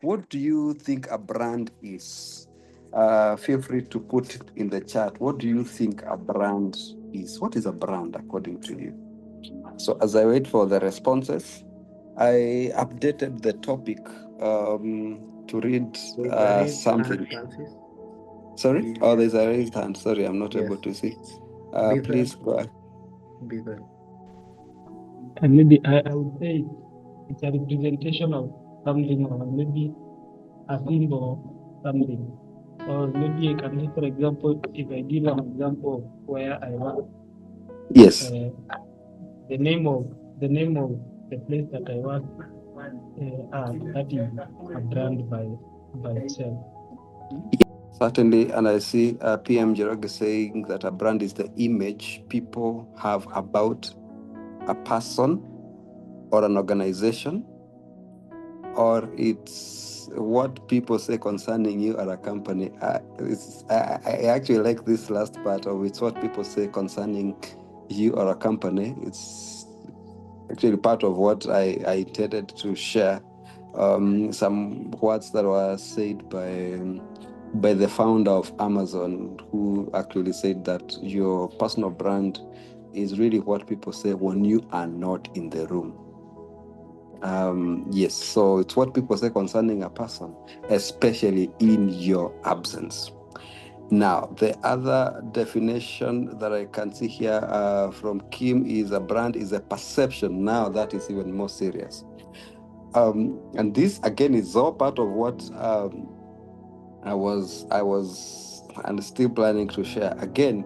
What do you think a brand is? Feel free to put it in the chat. What do you think a brand is? What is a brand according to you? So, as I wait for the responses, I updated the topic to read There's a raised hand, something. Francis. Sorry? Please Oh, just there's a raised hand. Sorry, I'm not yes, able to see. be there, Please go ahead. be there. And maybe I would say it's a representation of something, or maybe a symbol of something. Or maybe I can give, for example, if I give an example where I work, Yes. uh, the name of the place that I work that is a brand by itself. Certainly, and I see PM Jerog saying that a brand is the image people have about a person or an organization, or it's what people say concerning you or a company. I actually like this last part of it's what people say concerning you or a company. It's actually part of what I intended to share. Some words that were said by the founder of Amazon, who actually said that your personal brand is really what people say when you are not in the room. Yes, so it's what people say concerning a person, especially in your absence. Now, the other definition that I can see here from Kim is a brand is a perception. Now, that is even more serious. And this again is all part of what I was and still planning to share. Again,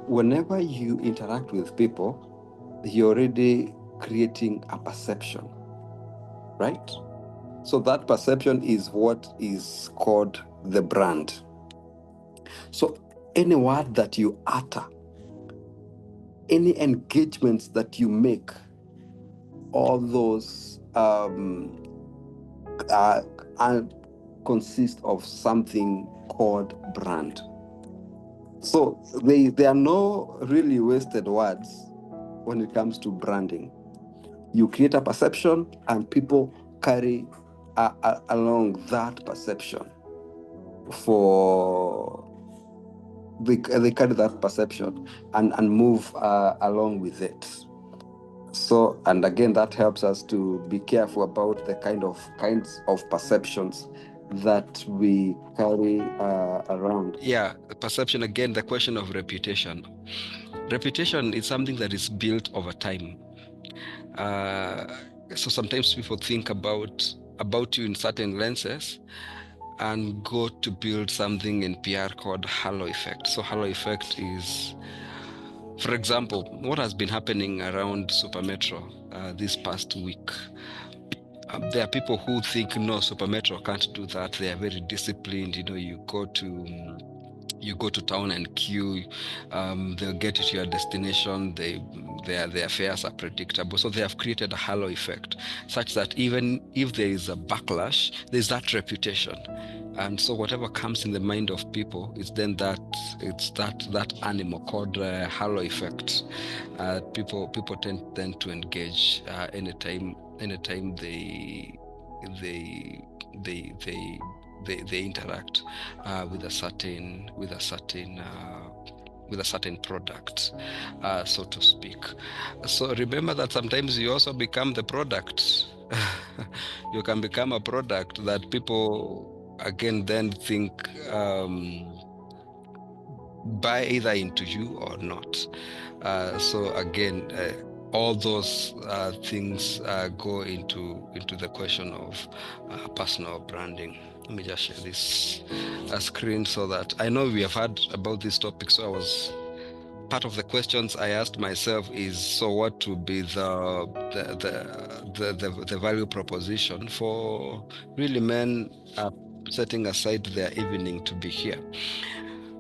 whenever you interact with people, you're already creating a perception, right? So that perception is what is called the brand. So any word that you utter, any engagements that you make, all those are, are consist of something called brand. So they are no really wasted words when it comes to branding. You create a perception, and people carry along that perception for they carry that perception and move along with it. So, and again, that helps us to be careful about the kinds of perceptions that we carry around. Yeah, perception again, the question of reputation. Reputation is something that is built over time. Uh, so sometimes people think about you in certain lenses and go to build something in PR called halo effect. So halo effect is, for example, what has been happening around Supermetro this past week. There are people who think no, Supermetro can't do that. They are very disciplined. You go to town and queue. They'll get you to your destination. Their fares are predictable. So they have created a halo effect, such that even if there is a backlash, there's that reputation. And so whatever comes in the mind of people is then that animal called halo effect. People tend to engage anytime they they they they interact with a certain product, so to speak. So remember that sometimes you also become the product. You can become a product that people again then think buy either into you or not. So again, all those things go into the question of personal branding. Let me just share this screen so that I know we have heard about this topic. So I was part of the questions I asked myself is, so what would be the value proposition for really men setting aside their evening to be here?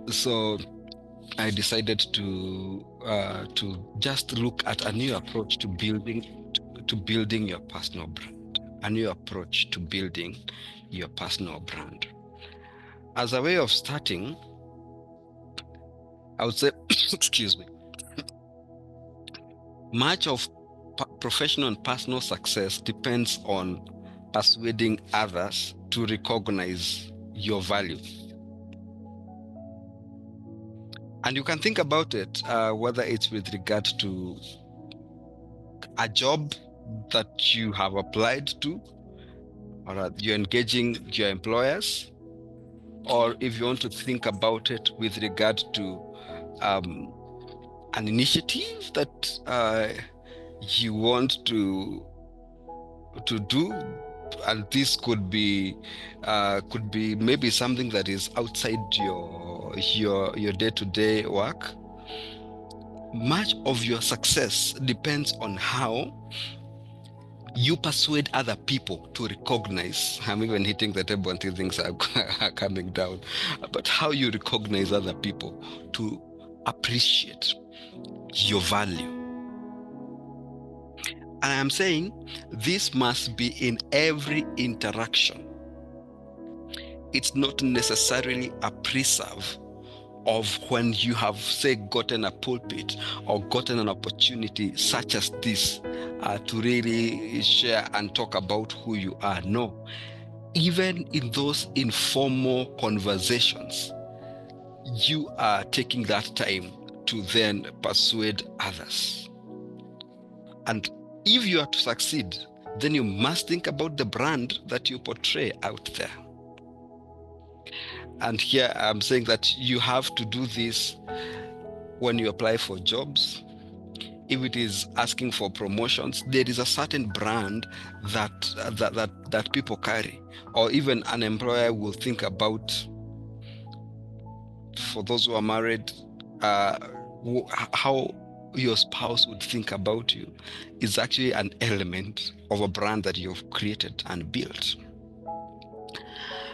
So I decided to just look at a new approach to building your personal brand, a new approach to building your personal brand. As a way of starting, I would say, excuse me, much of professional and personal success depends on persuading others to recognize your value. And you can think about it, whether it's with regard to a job that you have applied to, or you're engaging your employers, or if you want to think about it with regard to an initiative that you want to do, and this could be maybe something that is outside your day-to-day work. Much of your success depends on how you persuade other people to recognize. I'm even hitting the table until things are coming down. But how you recognize other people to appreciate your value. And I'm saying this must be in every interaction. It's not necessarily a preserve of when you have, say, gotten a pulpit or gotten an opportunity such as this to really share and talk about who you are. No, even in those informal conversations, you are taking that time to then persuade others. And if you are to succeed, then you must think about the brand that you portray out there. And here I'm saying that you have to do this when you apply for jobs. If it is asking for promotions, there is a certain brand that people carry, or even an employer will think about. For those who are married, how your spouse would think about you is actually an element of a brand that you've created and built.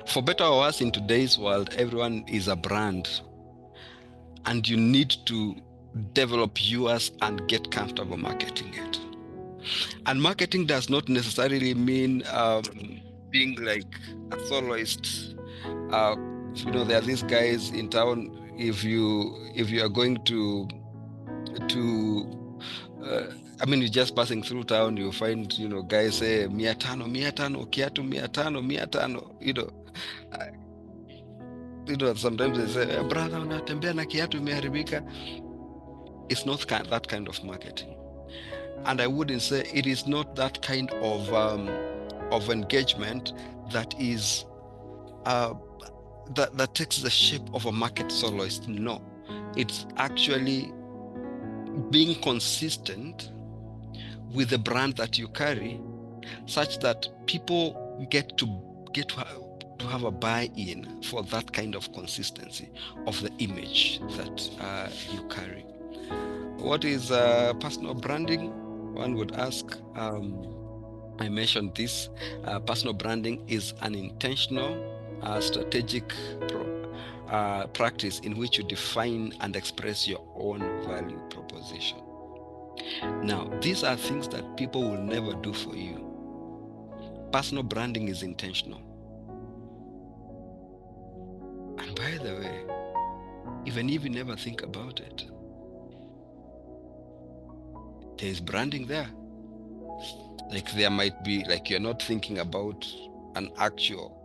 For better or worse, in today's world, everyone is a brand, and you need to develop yours and get comfortable marketing it. And marketing does not necessarily mean being like a soloist. There are these guys in town. If you are going to you're just passing through town, you find guys say 500 kiatu 500. Sometimes they say, brother, unatembea na kiatu imeharibika. It's not that kind of marketing. And I wouldn't say it is not that kind of engagement that is that takes the shape of a market soloist. No, it's actually being consistent with the brand that you carry, such that people get to have a buy-in for that kind of consistency of the image that you carry. What is personal branding? One would ask. I mentioned this. Personal branding is an intentional, strategic practice in which you define and express your own value proposition. Now, these are things that people will never do for you. Personal branding is intentional. And by the way, even if you never think about it, there is branding there. Like there might be, like you're not thinking about an actual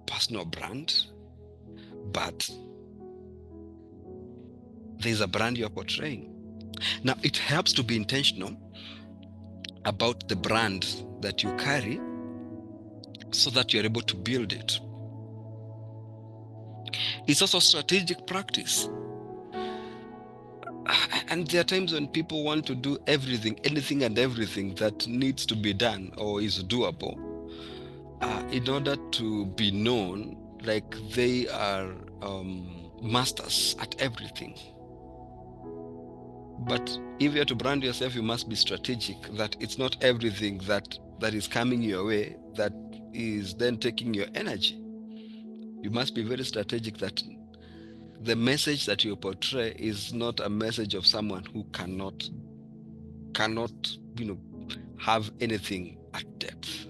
personal brand, but there's a brand you're portraying. Now, it helps to be intentional about the brand that you carry so that you're able to build it. It's also strategic practice. And there are times when people want to do anything and everything that needs to be done or is doable in order to be known like they are masters at everything. But if you're to brand yourself, you must be strategic, that it's not everything that is coming your way that is then taking your energy. You must be very strategic that the message that you portray is not a message of someone who cannot have anything at depth.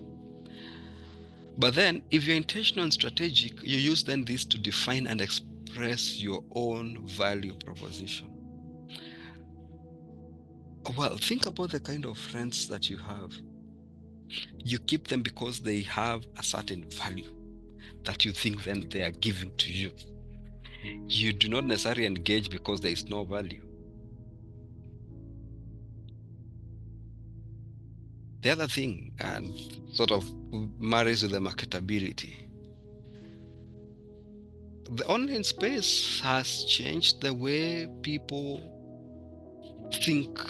But then if you're intentional and strategic, you use then this to define and express your own value proposition. Well, think about the kind of friends that you have. You keep them because they have a certain value that you think then they are giving to you. You do not necessarily engage because there is no value. The other thing, and sort of marries with the marketability, the online space has changed the way people think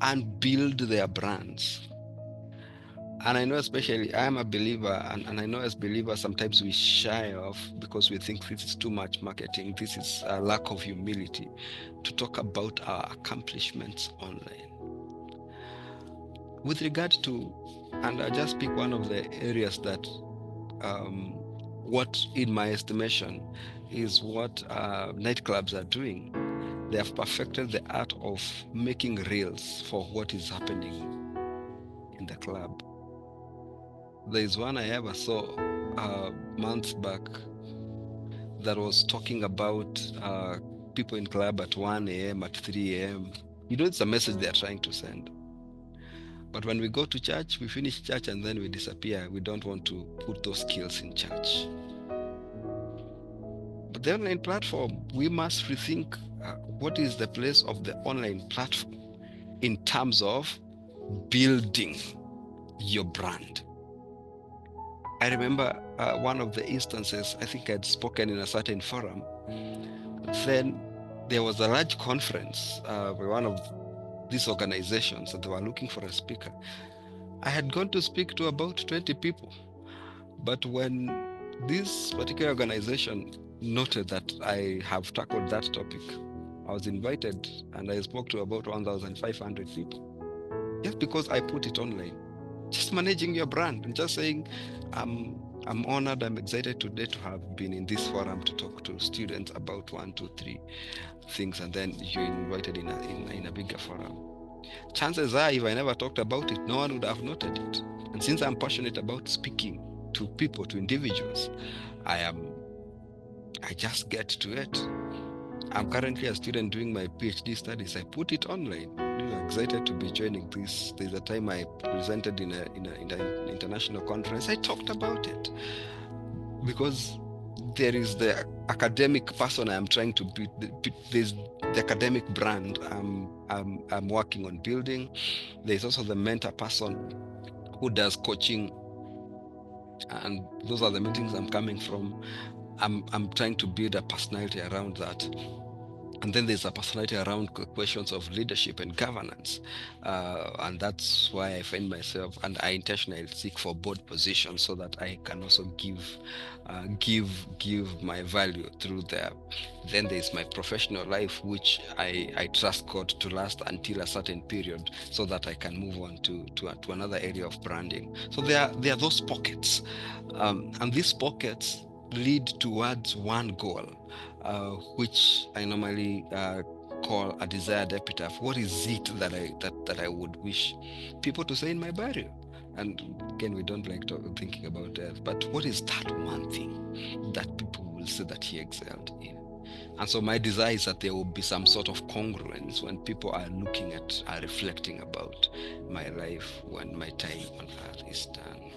and build their brands. And I know, especially, I'm a believer, and I know as believers, sometimes we shy off because we think this is too much marketing. This is a lack of humility to talk about our accomplishments online. With regard to, and I just pick one of the areas that, what in my estimation is what nightclubs are doing. They have perfected the art of making reels for what is happening in the club. There is one I ever saw months back that was talking about people in club at 1 a.m., at 3 a.m. You know, it's a message they are trying to send. But when we go to church, we finish church and then we disappear. We don't want to put those skills in church. But the online platform, we must rethink what is the place of the online platform in terms of building your brand. I remember one of the instances, I think I'd spoken in a certain forum. Then there was a large conference by one of these organizations, and they were looking for a speaker. I had gone to speak to about 20 people. But when this particular organization noted that I have tackled that topic, I was invited and I spoke to about 1,500 people. Just because I put it online. Just managing your brand and just saying, I'm honored, I'm excited today to have been in this forum to talk to students about 1, 2, 3 things, and then you're invited in a bigger forum. Chances are, if I never talked about it, no one would have noted it. And since I'm passionate about speaking to people, to individuals, I just get to it. I'm currently a student doing my PhD studies. I put it online. I'm excited to be joining this. There's a time I presented in an international conference. I talked about it because there is the academic person I'm trying to build. There's the academic brand I'm working on building. There's also the mentor person who does coaching, and those are the meetings I'm coming from. I'm trying to build a personality around that. And then there's a personality around questions of leadership and governance. And that's why I find myself, and I intentionally seek for board positions so that I can also give my value through there. Then there's my professional life, which I trust God to last until a certain period so that I can move on to another area of branding. So there are those pockets. And these pockets lead towards one goal, which I normally call a desired epitaph. What is it that I would wish people to say in my burial? And again, we don't like thinking about death, but what is that one thing that people will say that he excelled in? And so my desire is that there will be some sort of congruence when people are looking at, are reflecting about my life when my time on earth is done.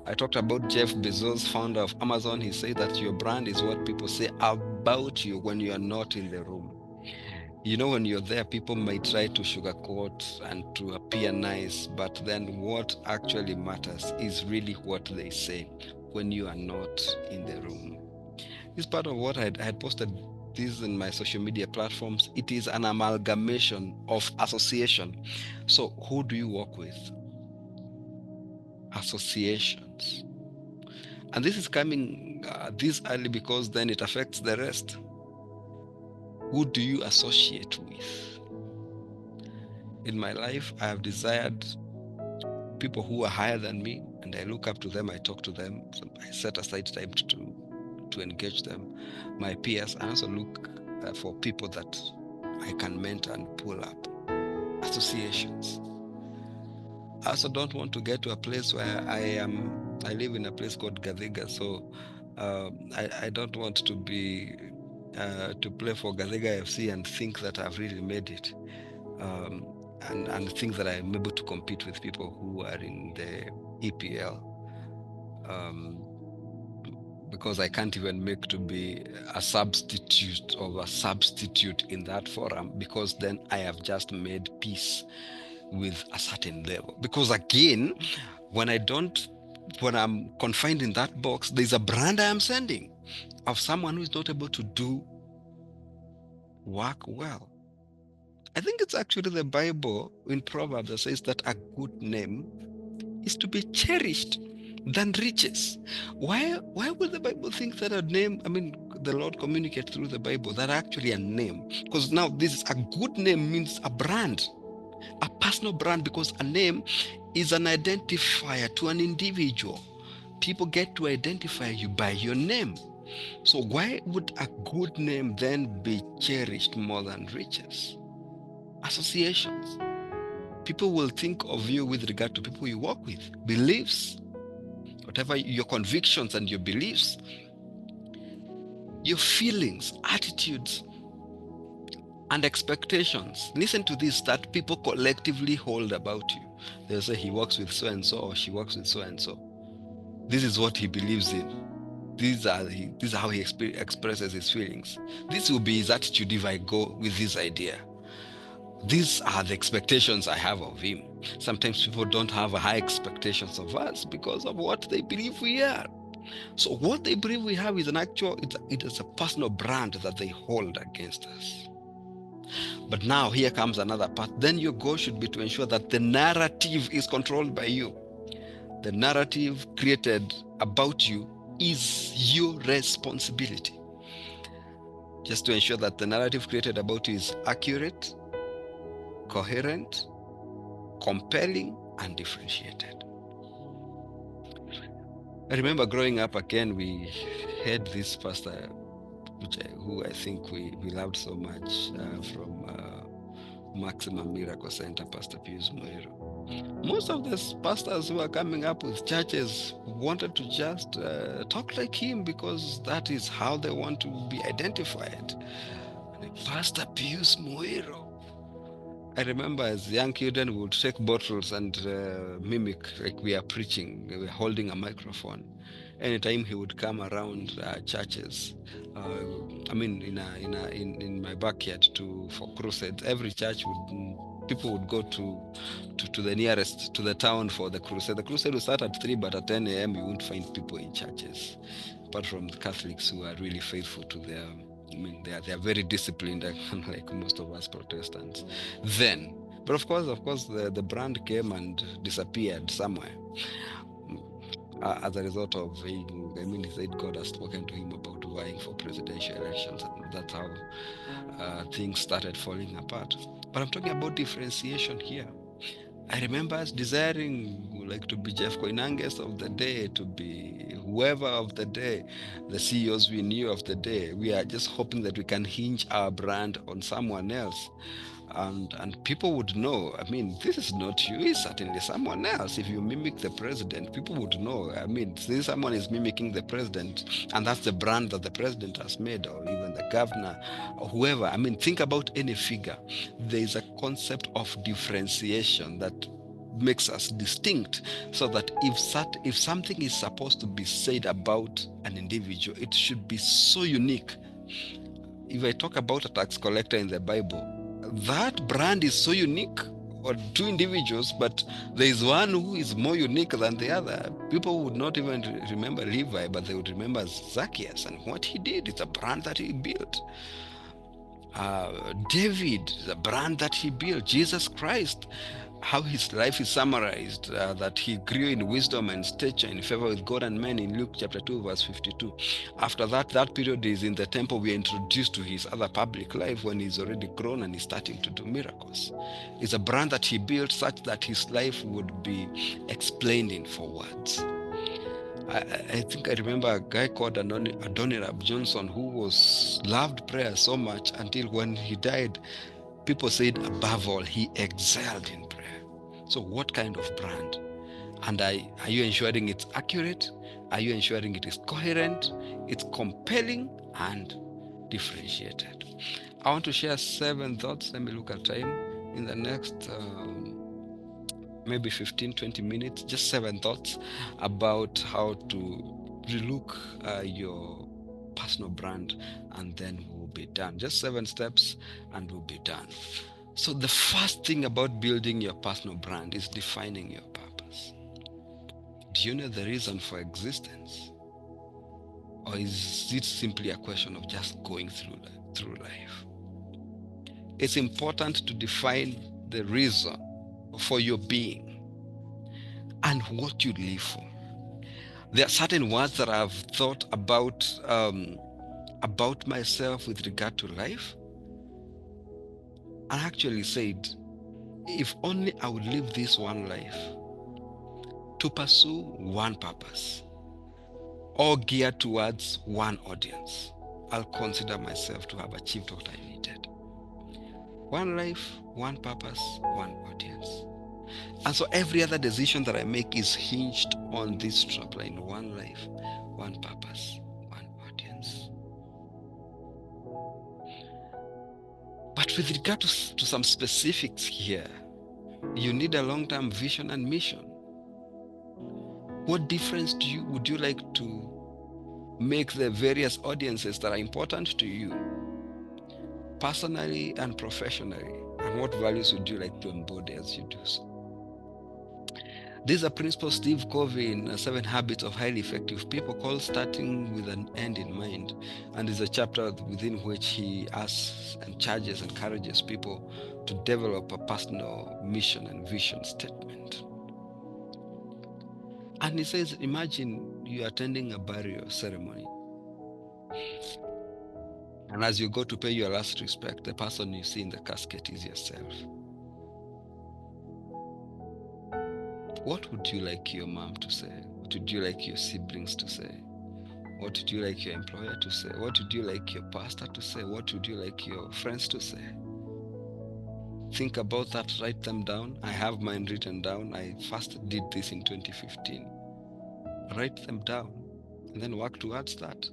I talked about Jeff Bezos, founder of Amazon. He said that your brand is what people say about you when you are not in the room. You know, when you're there, people might try to sugarcoat and to appear nice, but then what actually matters is really what they say when you are not in the room. This part of what I had posted this in my social media platforms. It is an amalgamation of association. So who do you work with? Associations. And this is coming this early because then it affects the rest. Who do you associate with? In my life, I have desired people who are higher than me, and I look up to them, I talk to them, I set aside time to engage them. My peers, I also look for people that I can mentor and pull up. Associations. I also don't want to get to a place where I live in a place called Gadhiga, so I don't want to be to play for Gadhiga FC and think that I've really made it. and think that I'm able to compete with people who are in the EPL. Because I can't even make to be a substitute in that forum, because then I have just made peace with a certain level. Because again, when I'm confined in that box, there's a brand I am sending of someone who is not able to do work well. I think it's actually the Bible in Proverbs that says that a good name is to be cherished than riches. Why would the Bible think that a name, the Lord communicates through the Bible that actually a name? Because now this is a good name means a brand, a personal brand, because a name is an identifier to an individual. People get to identify you by your name. So why would a good name then be cherished more than riches? Associations. People will think of you with regard to people you work with, beliefs, whatever your convictions and your beliefs, your feelings, attitudes, and expectations. Listen to this, that people collectively hold about you. They'll say he works with so and so, or she works with so and so. This is what he believes in. This is how he expresses his feelings. This will be his attitude if I go with this idea. These are the expectations I have of him. Sometimes people don't have high expectations of us because of what they believe we are. So what they believe we have is it is a personal brand that they hold against us. But now here comes another part. Then your goal should be to ensure that the narrative is controlled by you. The narrative created about you is your responsibility. Just to ensure that the narrative created about you is accurate, coherent, compelling, and differentiated. I remember growing up again, we had this pastor who I think we loved so much from Maximum Miracle Center, Pastor Pius Moiro. Most of the pastors who are coming up with churches wanted to just talk like him because that is how they want to be identified. Pastor Pius Moiro. I remember as young children, we would take bottles and mimic like we are preaching, we are holding a microphone. Anytime he would come around churches, in my backyard for crusades, every church people would go to the nearest to the town for the crusade. The crusade would start at 3, but at 10 a.m. you wouldn't find people in churches, apart from the Catholics who are really faithful to their. They are very disciplined, like most of us Protestants. Then, but of course, the brand came and disappeared somewhere as a result of, he said God has spoken to him about vying for presidential elections, and that's how things started falling apart. But I'm talking about differentiation here. I remember us desiring like to be Jeff Koinanges of the day, to be whoever of the day, the CEOs we knew of the day. We are just hoping that we can hinge our brand on someone else. And people would know, this is not you, it's certainly someone else. If you mimic the president, people would know, this someone is mimicking the president, and that's the brand that the president has made, or even the governor, or whoever. Think about any figure. There is a concept of differentiation that makes us distinct, so that if something is supposed to be said about an individual, it should be so unique. If I talk about a tax collector in the Bible, that brand is so unique, or two individuals, but there is one who is more unique than the other. People would not even remember Levi, but they would remember Zacchaeus and what he did. It's a brand that he built. David, the brand that he built. Jesus Christ, how his life is summarized, that he grew in wisdom and stature, in favor with God and men, in Luke chapter 2 verse 52. After that period is in the temple. We are introduced to his other public life when he's already grown and he's starting to do miracles. It's a brand that he built such that his life would be explained in 4 words. I think I remember a guy called Adonirab Johnson, who loved prayer so much until when he died, people said above all, he excelled in prayer. So what kind of brand? And are you ensuring it's accurate? Are you ensuring it is coherent, it's compelling, and differentiated? I want to share 7 thoughts. Let me look at time. in the next maybe 15-20 minutes, just 7 thoughts about how to relook your personal brand, and then we'll be done. Just 7 steps and we'll be done. So the first thing about building your personal brand is defining your purpose. Do you know the reason for existence? Or is it simply a question of just going through life? It's important to define the reason for your being and what you live for. There are certain words that I've thought about myself with regard to life, and actually said, if only I would live this one life to pursue one purpose or geared towards one audience, I'll consider myself to have achieved what I needed. One life, one purpose, one audience. And so every other decision that I make is hinged on this strapline: one life, one purpose, one audience. But with regard to some specifics here, you need a long-term vision and mission. What difference would you like to make the various audiences that are important to you, personally and professionally? And what values would you like to embody as you do so? These are principles Steve Covey in 7 Habits of Highly Effective People calls starting with an end in mind. And is a chapter within which he asks and charges and encourages people to develop a personal mission and vision statement. And he says, imagine you attending a burial ceremony. And as you go to pay your last respect, the person you see in the casket is yourself. What would you like your mom to say? What would you like your siblings to say? What would you like your employer to say? What would you like your pastor to say? What would you like your friends to say? Think about that, write them down. I have mine written down. I first did this in 2015. Write them down and then work towards that.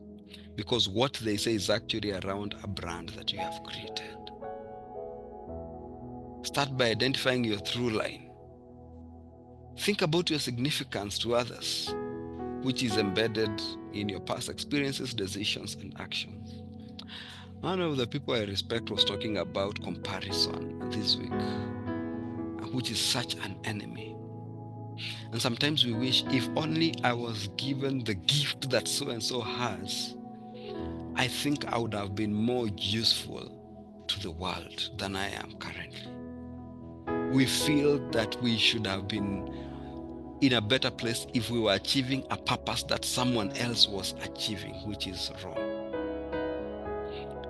Because what they say is actually around a brand that you have created. Start by identifying your through line. Think about your significance to others, which is embedded in your past experiences, decisions, and actions. One of the people I respect was talking about comparison this week, which is such an enemy. And sometimes we wish, if only I was given the gift that so-and-so has, I think I would have been more useful to the world than I am currently. We feel that we should have been in a better place if we were achieving a purpose that someone else was achieving, which is wrong.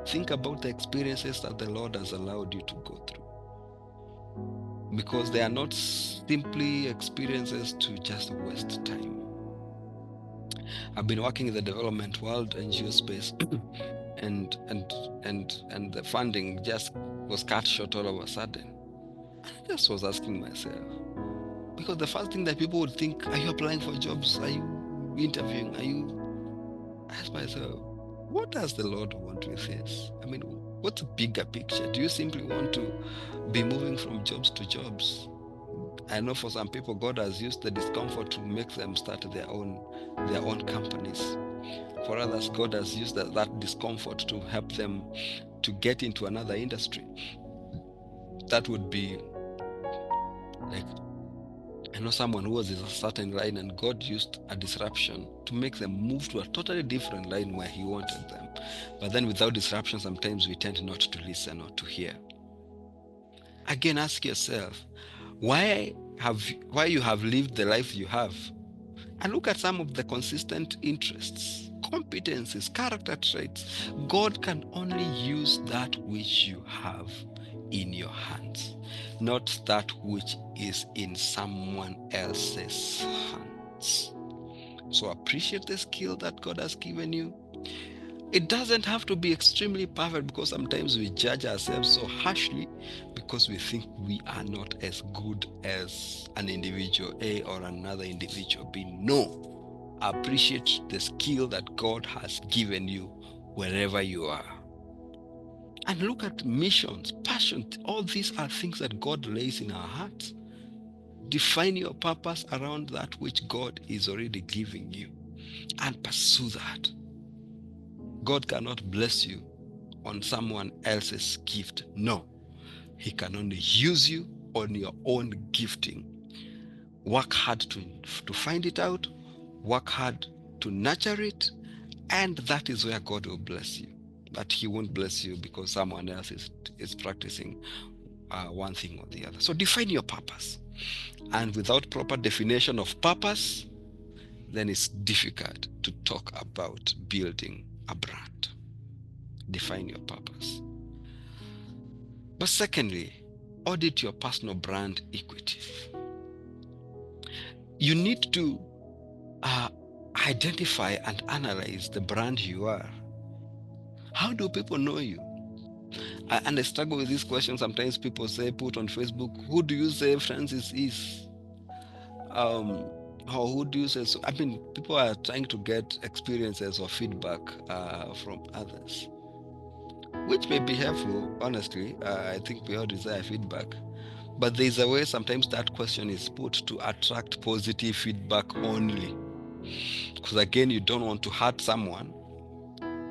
Think about the experiences that the Lord has allowed you to go through, because they are not simply experiences to just waste time. I've been working in the development world, NGO space, and the funding just was cut short all of a sudden. I just was asking myself, because the first thing that people would think, are you applying for jobs? Are you interviewing? I ask myself, what does the Lord want with this? I mean, what's a bigger picture? Do you simply want to be moving from jobs to jobs? I know for some people, God has used the discomfort to make them start their own companies. For others, God has used that discomfort to help them to get into another industry. That would be like, I know someone who was in a certain line and God used a disruption to make them move to a totally different line where he wanted them. But then without disruption, sometimes we tend not to listen or to hear. Again, ask yourself, why you have lived the life you have, and look at some of the consistent interests, competencies, character traits. God can only use that which you have in your hands, not that which is in someone else's hands. So appreciate the skill that God has given you. It doesn't have to be extremely perfect, because sometimes we judge ourselves so harshly because we think we are not as good as an individual A or another individual B. No, appreciate the skill that God has given you wherever you are. And look at missions, passion. All these are things that God lays in our hearts. Define your purpose around that which God is already giving you and pursue that. God cannot bless you on someone else's gift. No, He can only use you on your own gifting. Work hard to find it out, work hard to nurture it, and that is where God will bless you. But He won't bless you because someone else is practicing one thing or the other. So define your purpose. And without proper definition of purpose, then it's difficult to talk about building a brand. Define your purpose. But secondly, audit your personal brand equity. You need to identify and analyze the brand you are. How do people know you? And I struggle with this question. Sometimes people say, put on Facebook, who do you say Francis is? Or who do you say so? I mean, people are trying to get experiences or feedback from others, which may be helpful, honestly. I think we all desire feedback. But there's a way sometimes that question is put to attract positive feedback only. Because again, you don't want to hurt someone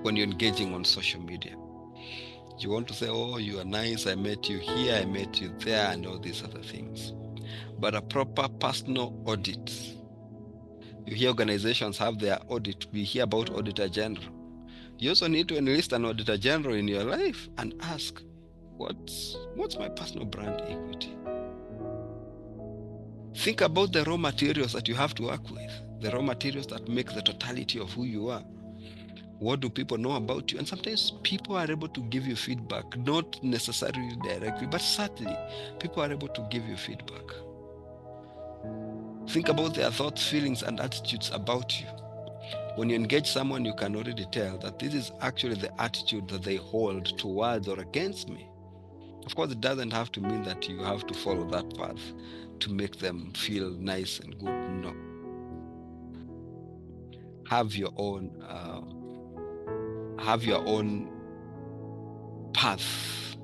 when you're engaging on social media. You want to say, oh, you are nice, I met you here, I met you there, and all these other things. But a proper personal audit. You hear organizations have their audit. We hear about Auditor General. You also need to enlist an Auditor General in your life and ask, what's my personal brand equity? Think about the raw materials that you have to work with, the raw materials that make the totality of who you are. What do people know about you? And sometimes people are able to give you feedback, not necessarily directly, but certainly people are able to give you feedback. Think about their thoughts, feelings, and attitudes about you. When you engage someone, you can already tell that this is actually the attitude that they hold towards or against me. Of course, it doesn't have to mean that you have to follow that path to make them feel nice and good. No. Have your own path,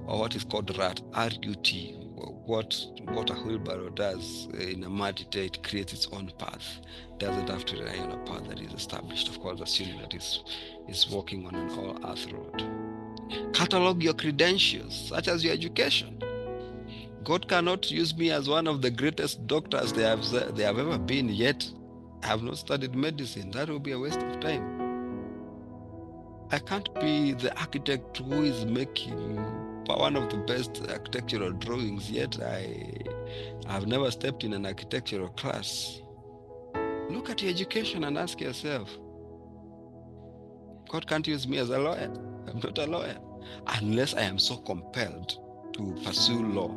or what is called RUT, R-U-T. What a wheelbarrow does in a mud, it creates its own path. Doesn't have to rely on a path that is established, of course, assuming that is walking on an all-earth road. Catalog your credentials, such as your education. God cannot use me as one of the greatest doctors they have ever been, yet I have not studied medicine. That will be a waste of time. I can't be the architect who is making one of the best architectural drawings, yet I have never stepped in an architectural class. Look at your education and ask yourself, God can't use me as a lawyer. I'm not a lawyer. Unless I am so compelled to pursue law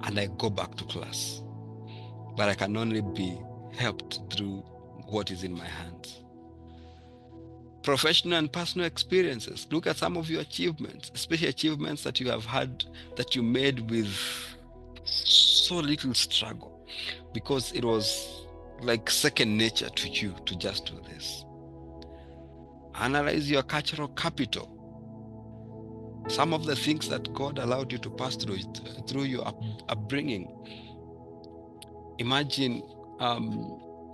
and I go back to class. But I can only be helped through what is in my hands. Professional and personal experiences. Look at some of your achievements, especially achievements that you have had, that you made with so little struggle, because it was like second nature to you to just do this. Analyze your cultural capital. Some of the things that God allowed you to pass through your upbringing. Imagine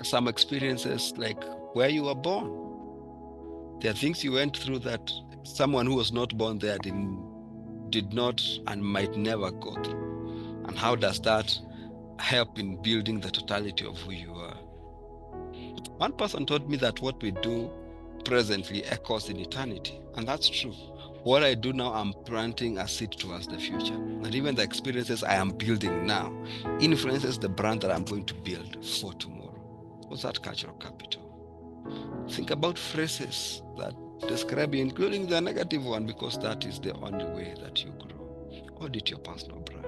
some experiences like where you were born. There are things you went through that someone who was not born there did not and might never go through. And how does that help in building the totality of who you are? One person told me that what we do presently echoes in eternity. And that's true. What I do now, I'm planting a seed towards the future. And even the experiences I am building now influences the brand that I'm going to build for tomorrow. What's that cultural capital? Think about phrases that describe you, including the negative one, because that is the only way that you grow. Audit your personal brand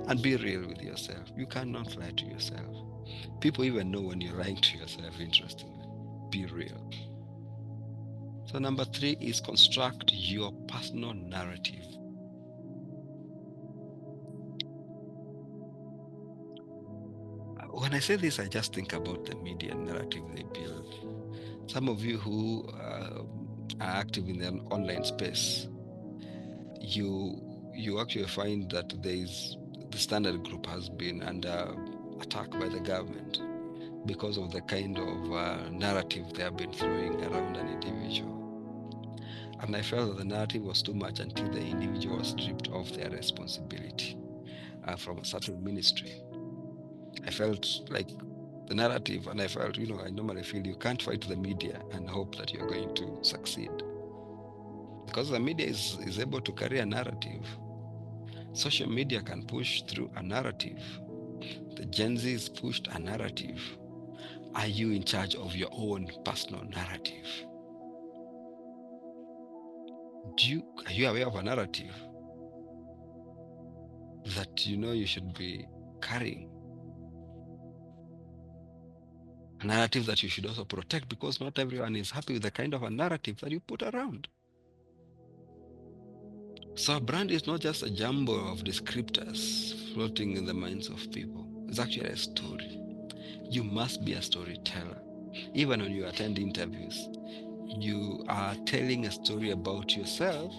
and be real with yourself. You cannot lie to yourself. People even know when you're lying to yourself, interestingly. Be real. So number 3 is construct your personal narrative. When I say this, I just think about the media narrative they build. Some of you who are active in the online space, you actually find that the standard group has been under attack by the government because of the kind of narrative they have been throwing around an individual. And I felt that the narrative was too much until the individual was stripped of their responsibility from a certain ministry. I felt like the narrative, and I felt, I normally feel you can't fight the media and hope that you're going to succeed. Because the media is able to carry a narrative. Social media can push through a narrative. The Gen Z's pushed a narrative. Are you in charge of your own personal narrative? Are you aware of a narrative that you should be carrying? A narrative that you should also protect, because not everyone is happy with the kind of a narrative that you put around. So a brand is not just a jumble of descriptors floating in the minds of people. It's actually a story. You must be a storyteller. Even when you attend interviews, you are telling a story about yourself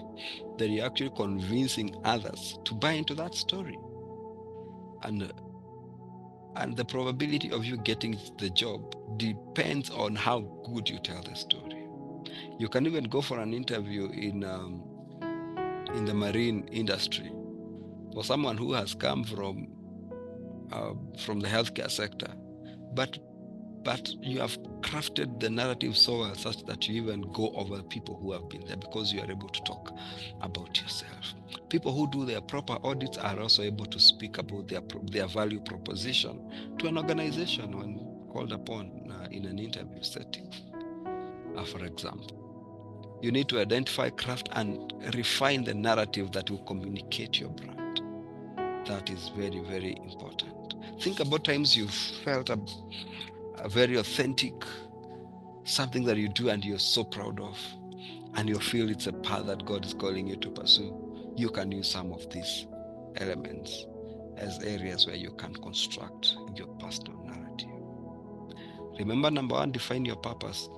that you're actually convincing others to buy into that story. And the probability of you getting the job depends on how good you tell the story. You can even go for an interview in the marine industry for someone who has come from the healthcare sector, but you have crafted the narrative so well such that you even go over people who have been there, because you are able to talk about yourself. People who do their proper audits are also able to speak about their value proposition to an organization when called upon in an interview setting. For example, you need to identify, craft, and refine the narrative that will communicate your brand. That is very, very important. Think about times you felt a very authentic, something that you do and you're so proud of, and you feel it's a path that God is calling you to pursue. You can use some of these elements as areas where you can construct your personal narrative. Remember, number one, define your purpose.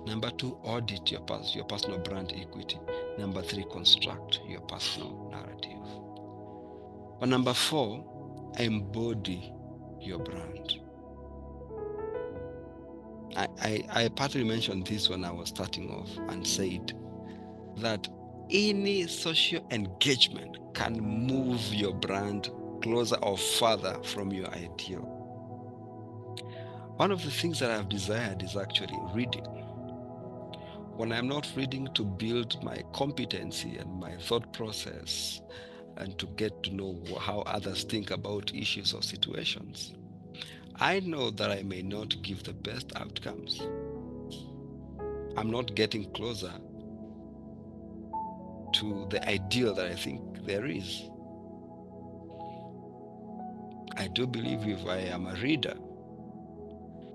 Number two, audit your personal brand equity. Number three, construct your personal narrative. But number four, embody your brand. I partly mentioned this when I was starting off and said that any social engagement can move your brand closer or further from your ideal. One of the things that I've desired is actually reading. When I'm not reading to build my competency and my thought process and to get to know how others think about issues or situations, I know that I may not give the best outcomes. I'm not getting closer to the ideal that I think there is. I do believe if I am a reader,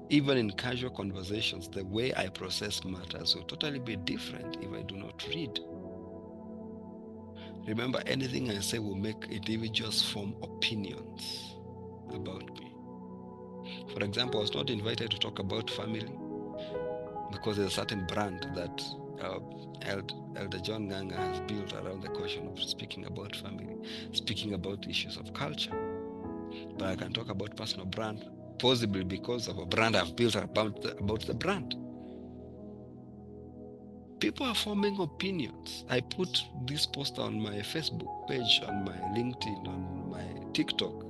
even in casual conversations, the way I process matters will totally be different if I do not read. Remember, anything I say will make individuals form opinions about me. For example, I was not invited to talk about family because there's a certain brand that Elder John Nganga has built around the question of speaking about family, speaking about issues of culture. But I can talk about personal brand, possibly because of a brand I've built about the brand. People are forming opinions. I put this post on my Facebook page, on my LinkedIn, on my TikTok.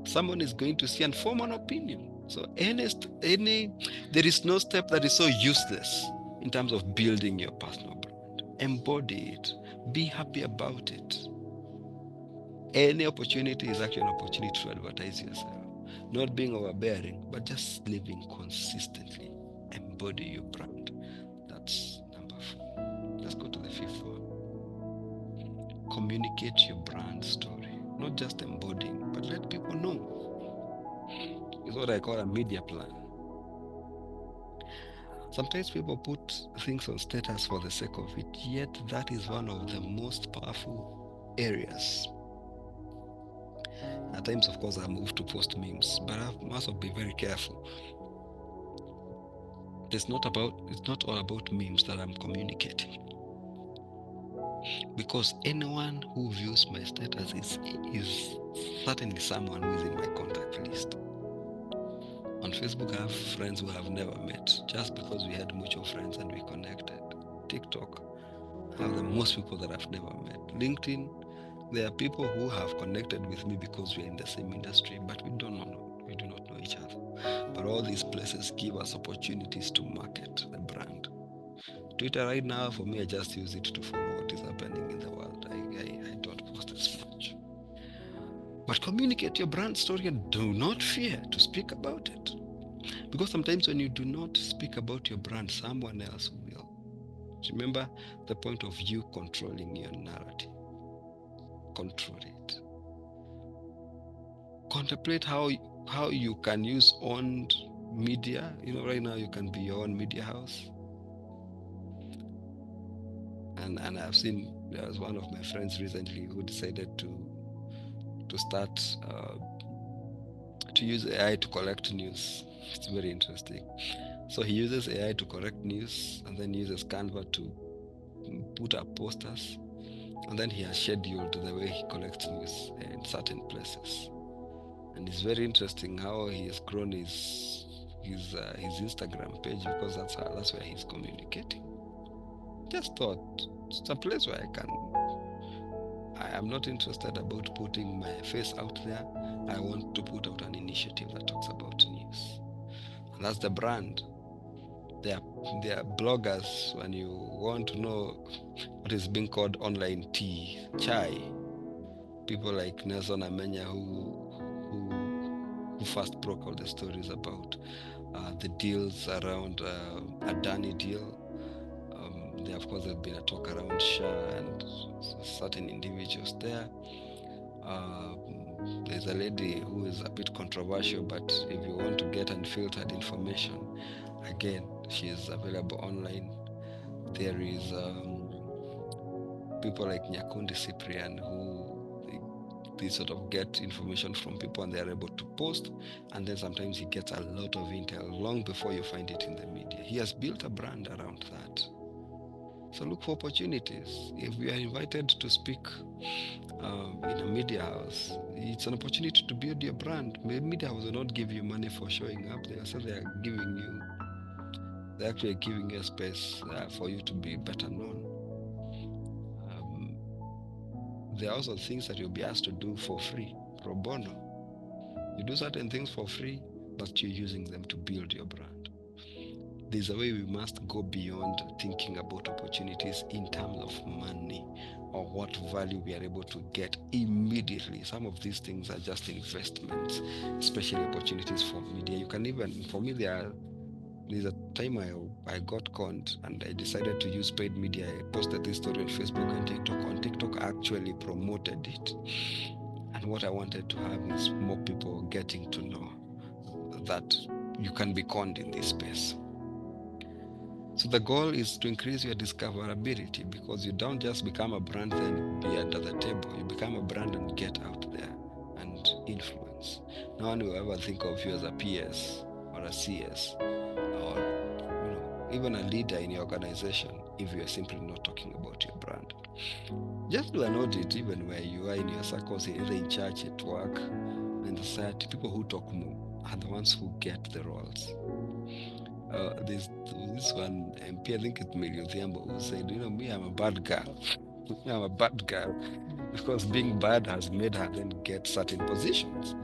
Someone is going to see and form an opinion. So there is no step that is so useless in terms of building your personal brand. Embody it. Be happy about it. Any opportunity is actually an opportunity to advertise yourself. Not being overbearing, but just living consistently. Embody your brand. That's number 4. Let's go to the 5th one. Communicate your brand story. Not just embodying, but let people know. It's what I call a media plan. Sometimes people put things on status for the sake of it, yet that is one of the most powerful areas. At times, of course, I move to post memes, but I must be very careful. It's not all about memes that I'm communicating. because anyone who views my status is certainly someone who is in my contact list. On Facebook, I have friends who have never met just because we had mutual friends and we connected. TikTok, I have the most people that I've never met. LinkedIn, there are people who have connected with me because we are in the same industry, but we do not know each other. But all these places give us opportunities to market the brand. Twitter right now, for me, I just use it to follow what is happening in the world. I don't post as much. But communicate your brand story and do not fear to speak about it. Because sometimes when you do not speak about your brand, someone else will. Remember the point of you controlling your narrative. Control it. Contemplate how you can use owned media. Right now you can be your own media house. And I've seen, there was one of my friends recently who decided to start to use AI to collect news. It's very interesting. So he uses AI to correct news and then uses Canva to put up posters, and then he has scheduled the way he collects news in certain places. And it's very interesting how he has grown his Instagram page, because that's where he's communicating. Just thought it's a place where I am not interested about putting my face out there. I want to put out an initiative that talks about news, and that's the brand. They are bloggers. When you want to know what is being called online tea, chai, people like Nelson Amenya who first broke all the stories about the deals around Adani deal. There, of course, there's been a talk around Shah and certain individuals there. There's a lady who is a bit controversial, but if you want to get unfiltered information, again, she is available online. There is people like Nyakundi Cyprian who they sort of get information from people and they're able to post, and then sometimes he gets a lot of intel long before you find it in the media. He has built a brand around that. So look for opportunities. If we are invited to speak in a media house, it's an opportunity to build your brand. Media house will not give you money for showing up there, so they're actually giving you a space for you to be better known. There are also things that you'll be asked to do for free, pro bono. You do certain things for free, but you're using them to build your brand. There's a way we must go beyond thinking about opportunities in terms of money or what value we are able to get immediately. Some of these things are just investments, especially opportunities for media. You can even, for me, there's a time I got conned and I decided to use paid media. I posted this story on Facebook and TikTok. On TikTok, I actually promoted it. And what I wanted to have is more people getting to know that you can be conned in this space. So the goal is to increase your discoverability, because you don't just become a brand then be under the table. You become a brand and get out there and influence. No one will ever think of you as a PS or a CS or even a leader in your organization if you are simply not talking about your brand. Just do an audit, even where you are in your circles, either in church, at work, in society. People who talk more are the ones who get the roles. There's this one MP, I think it's Mary Odhiambo, who said, me, I'm a bad girl. I'm a bad girl because being bad has made her then get certain positions.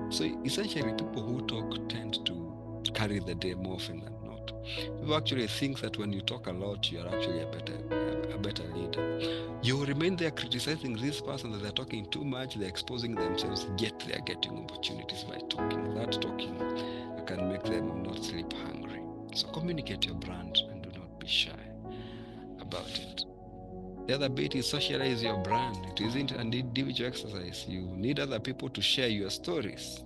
So essentially, people who talk tend to carry the day more often than not. People actually think that when you talk a lot, you're actually a better leader. You remain there criticizing this person that they're talking too much, they're exposing themselves, yet they're getting opportunities by talking. That talking can make them not sleep hungry. So communicate your brand and do not be shy about it. The other bit is socialize your brand. It isn't an individual exercise. You need other people to share your stories.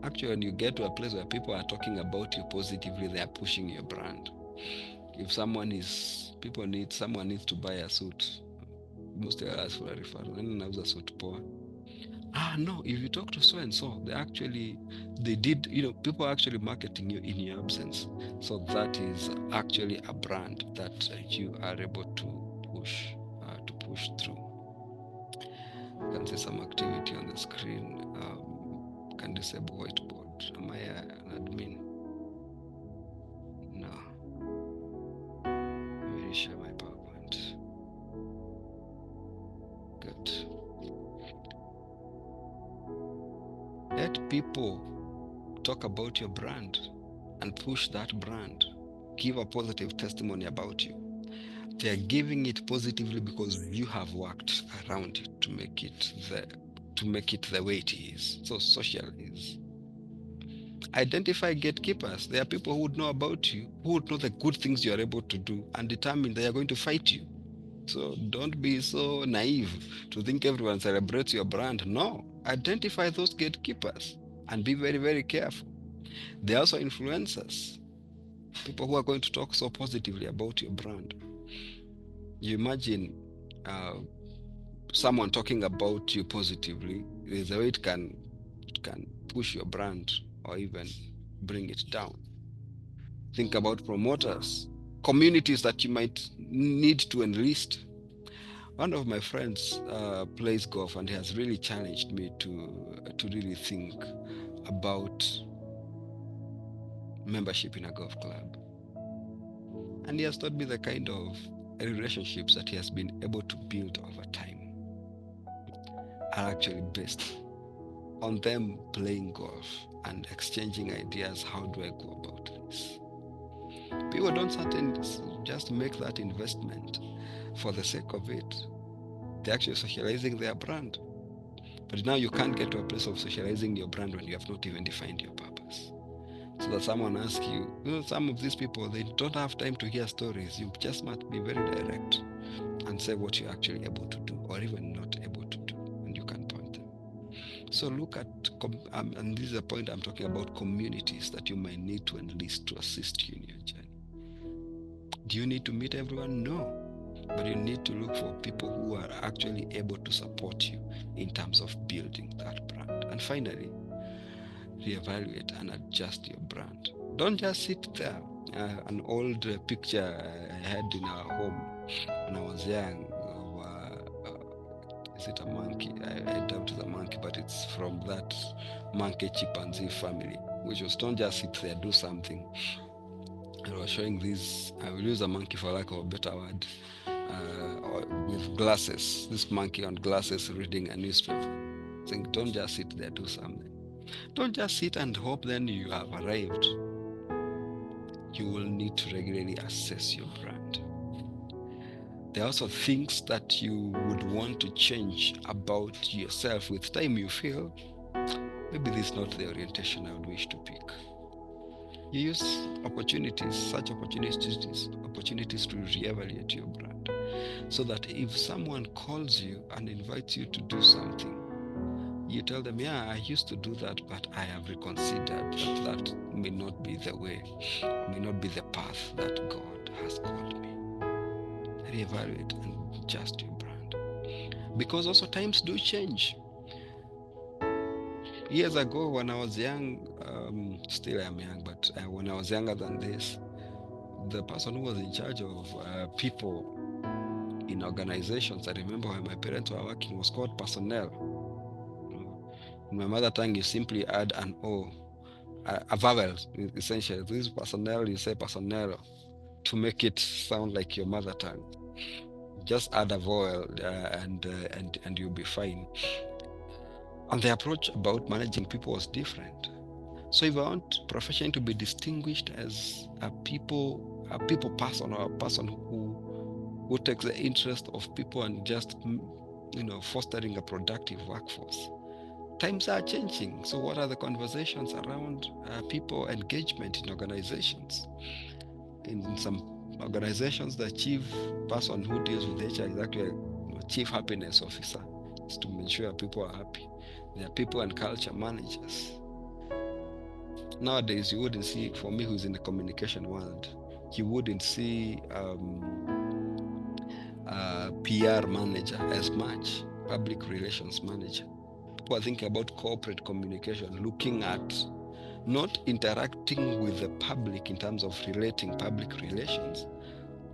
Actually, when you get to a place where people are talking about you positively, they are pushing your brand. If someone needs to buy a suit, most of us for a referral, then another suit poor. No, if you talk to so and so, people are actually marketing you in your absence. So that is actually a brand that you are able to push. push through. You can see some activity on the screen. Can disable whiteboard. Am I an admin? No. Let me share my PowerPoint. Good. Let people talk about your brand and push that brand. Give a positive testimony about you. They are giving it positively because you have worked around it to make it the way it is. So social is. Identify gatekeepers. There are people who would know about you, who would know the good things you are able to do, and determine they are going to fight you. So don't be so naive to think everyone celebrates your brand. No, identify those gatekeepers and be very, very careful. They are also influencers, people who are going to talk so positively about your brand. You imagine someone talking about you positively, there's a way it can push your brand or even bring it down. Think about promoters, communities that you might need to enlist. One of my friends plays golf, and he has really challenged me to really think about membership in a golf club. And he has taught me the kind of relationships that he has been able to build over time are actually based on them playing golf and exchanging ideas. How do I go about this? People don't just make that investment for the sake of it. They're actually socializing their brand. But now you can't get to a place of socializing your brand when you have not even defined your purpose. So that someone asks you, some of these people, they don't have time to hear stories. You just must be very direct and say what you're actually able to do or even not able to do, and you can point them. So look at, and this is a point I'm talking about, communities that you might need to enlist to assist you in your journey. Do you need to meet everyone? No. But you need to look for people who are actually able to support you in terms of building that brand. And finally, reevaluate and adjust your brand. Don't just sit there. An old picture I had in our home when I was young is it a monkey? I doubt it's a monkey, but it's from that monkey chimpanzee family, which was don't just sit there, do something. I was showing this, I will use a monkey for lack of a better word, with glasses, this monkey on glasses reading a newspaper. Saying, don't just sit there, do something. Don't just sit and hope then you have arrived. You will need to regularly assess your brand. There are also things that you would want to change about yourself with time. You feel maybe this is not the orientation I would wish to pick. You use such opportunities to reevaluate your brand, so that if someone calls you and invites you to do something, you tell them, yeah, I used to do that, but I have reconsidered that may not be the way, may not be the path that God has called me. Reevaluate and adjust your brand. Because also times do change. Years ago when I was young, still I am young, but when I was younger than this, the person who was in charge of people in organizations, I remember when my parents were working, was called personnel. In my mother tongue, you simply add an O, a vowel, essentially. This is personnel, you say personnel to make it sound like your mother tongue. Just add a vowel and you'll be fine. And the approach about managing people was different. So if I want profession to be distinguished as a people person, or a person who takes the interest of people and just fostering a productive workforce, times are changing. So what are the conversations around people engagement in organizations? In some organizations, the chief person who deals with HR is actually a chief happiness officer. It's to ensure people are happy. There are people and culture managers. Nowadays, you wouldn't see, for me who's in the communication world, you wouldn't see PR manager as much, public relations manager. People are thinking about corporate communication, looking at not interacting with the public in terms of relating public relations,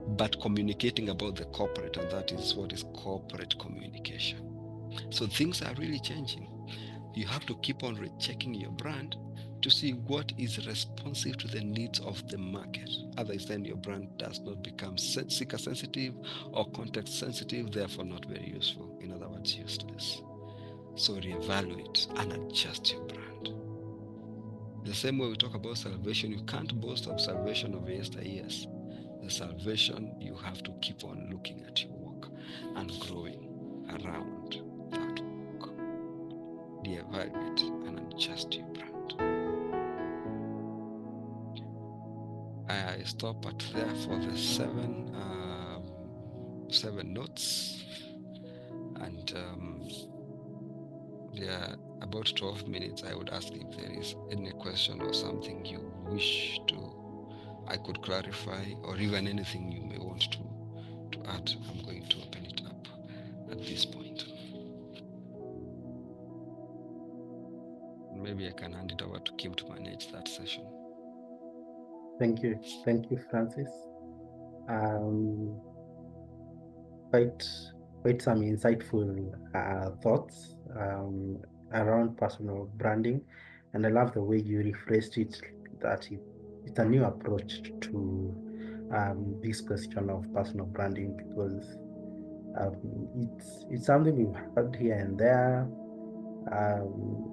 but communicating about the corporate, and that is what is corporate communication. So things are really changing. You have to keep on rechecking your brand to see what is responsive to the needs of the market. Otherwise, then your brand does not become seeker sensitive or context sensitive, therefore not very useful. In other words, useless. So reevaluate and adjust your brand. The same way we talk about salvation, you can't boast of salvation of yesteryears. The salvation, you have to keep on looking at your work and growing around that work. Reevaluate and adjust your brand. I stop at there for the seven notes, and yeah, about 12 minutes. I would ask if there is any question or something you wish I could clarify, or even anything you may want to add. I'm going to open it up at this point. Maybe I can hand it over to Kim to manage that session. Thank you, Francis. Quite some insightful thoughts around personal branding, and I love the way you rephrased it, that it's a new approach to this question of personal branding, because it's something we've heard here and there,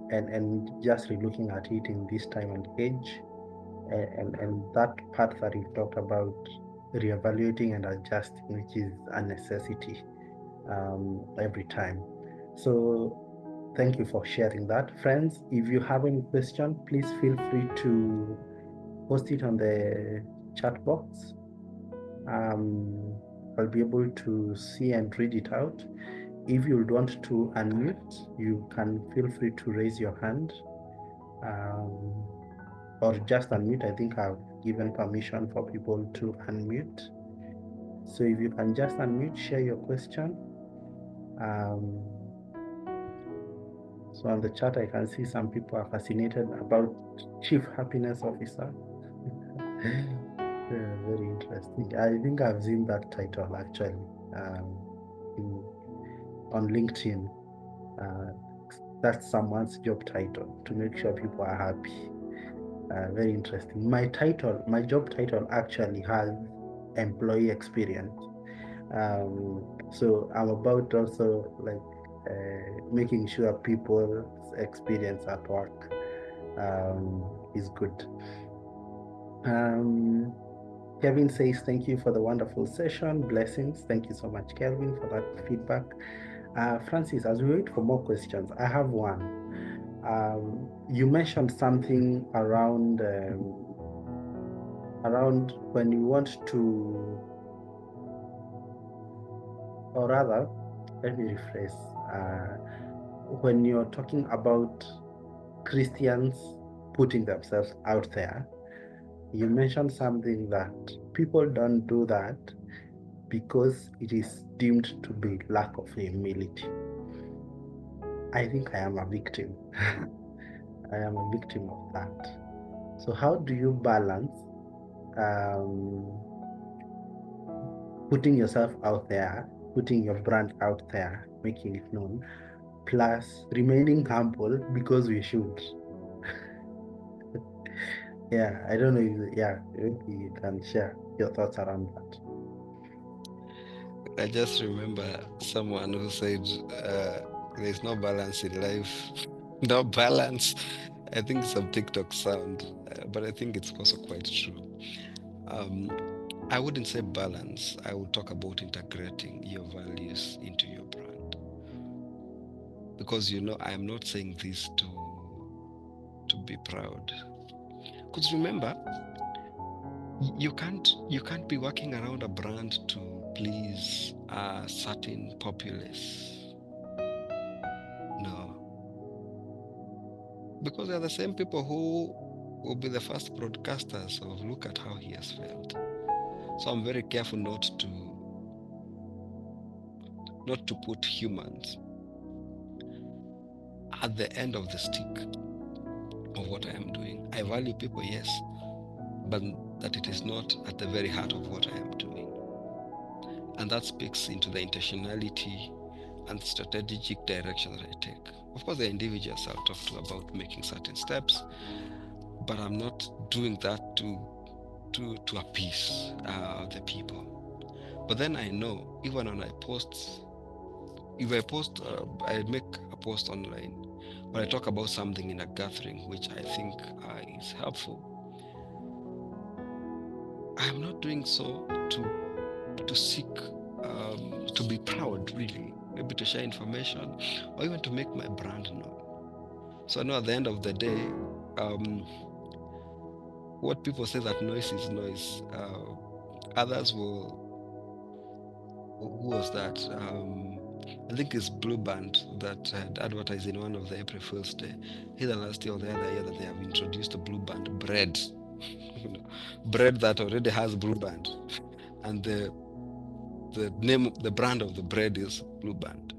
and just re-looking at it in this time and age, and that part that you talked about, reevaluating and adjusting, which is a necessity every time. So thank you for sharing that. Friends, if you have any question, please feel free to post it on the chat box. I'll be able to see and read it out. If you want to unmute, you can feel free to raise your hand, or just unmute. I think I've given permission for people to unmute. So if you can just unmute, share your question. So on the chat, I can see some people are fascinated about Chief Happiness Officer. Very interesting. I think I've seen that title actually on LinkedIn. That's someone's job title, to make sure people are happy. Very interesting. My job title actually has employee experience. So I'm about also making sure people's experience at work is good. Kevin says, thank you for the wonderful session. Blessings. Thank you so much, Kelvin, for that feedback. Francis, as we wait for more questions, I have one. You mentioned something around when you want to, or rather, let me rephrase. When you're talking about Christians putting themselves out there, you mentioned something that people don't do that because it is deemed to be lack of humility. I think I am a victim. I am a victim of that. So how do you balance putting yourself out there, putting your brand out there, making it known, plus remaining humble, because we should? Yeah, I don't know if maybe you can share your thoughts around that. I just remember someone who said there's no balance in life. No balance. I think it's a TikTok sound, but I think it's also quite true. I wouldn't say balance. I would talk about integrating your values into your brand. Because I am not saying this to be proud. Because remember, you can't be working around a brand to please a certain populace. No. Because they're the same people who will be the first broadcasters of look at how he has failed. So I'm very careful not to put humans at the end of the stick of what I am doing. I value people, yes, but that it is not at the very heart of what I am doing. And that speaks into the intentionality and strategic direction that I take. Of course, the individuals I'll talk to about making certain steps, but I'm not doing that to appease the people. But then I know, even when I post, if I post, I make a post online, when I talk about something in a gathering which I think is helpful, I'm not doing so to seek to be proud, really, maybe to share information or even to make my brand known. So I know at the end of the day, what people say that noise is noise. Others will. Who was that? I think it's Blue Band that had advertised in one of the April Fool's Day, either last year or the other year, that they have introduced a Blue Band bread. Bread that already has Blue Band, and the name, the brand of the bread is Blue Band.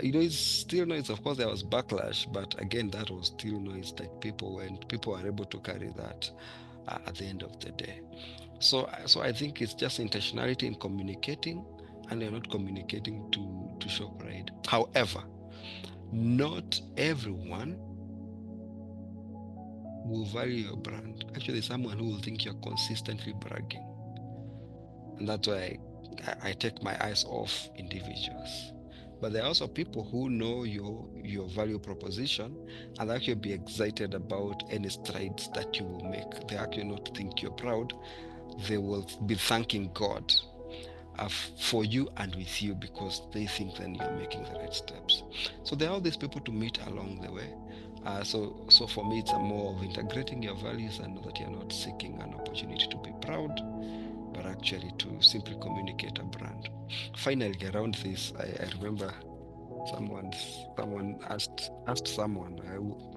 It's still noise. Of course, there was backlash, but again, that was still noise. Like people were able to carry that at the end of the day. So I think it's just intentionality in communicating, and you're not communicating to show pride. However, not everyone will value your brand. Actually, someone who will think you're consistently bragging, and that's why I take my eyes off individuals. But there are also people who know your value proposition and actually be excited about any strides that you will make. They actually not think you're proud. They will be thanking God for you and with you, because they think then you're making the right steps. So there are all these people to meet along the way. So for me, it's a more of integrating your values and know that you're not seeking an opportunity to be proud, but actually to simply communicate a brand. Finally, around this, I remember someone asked someone,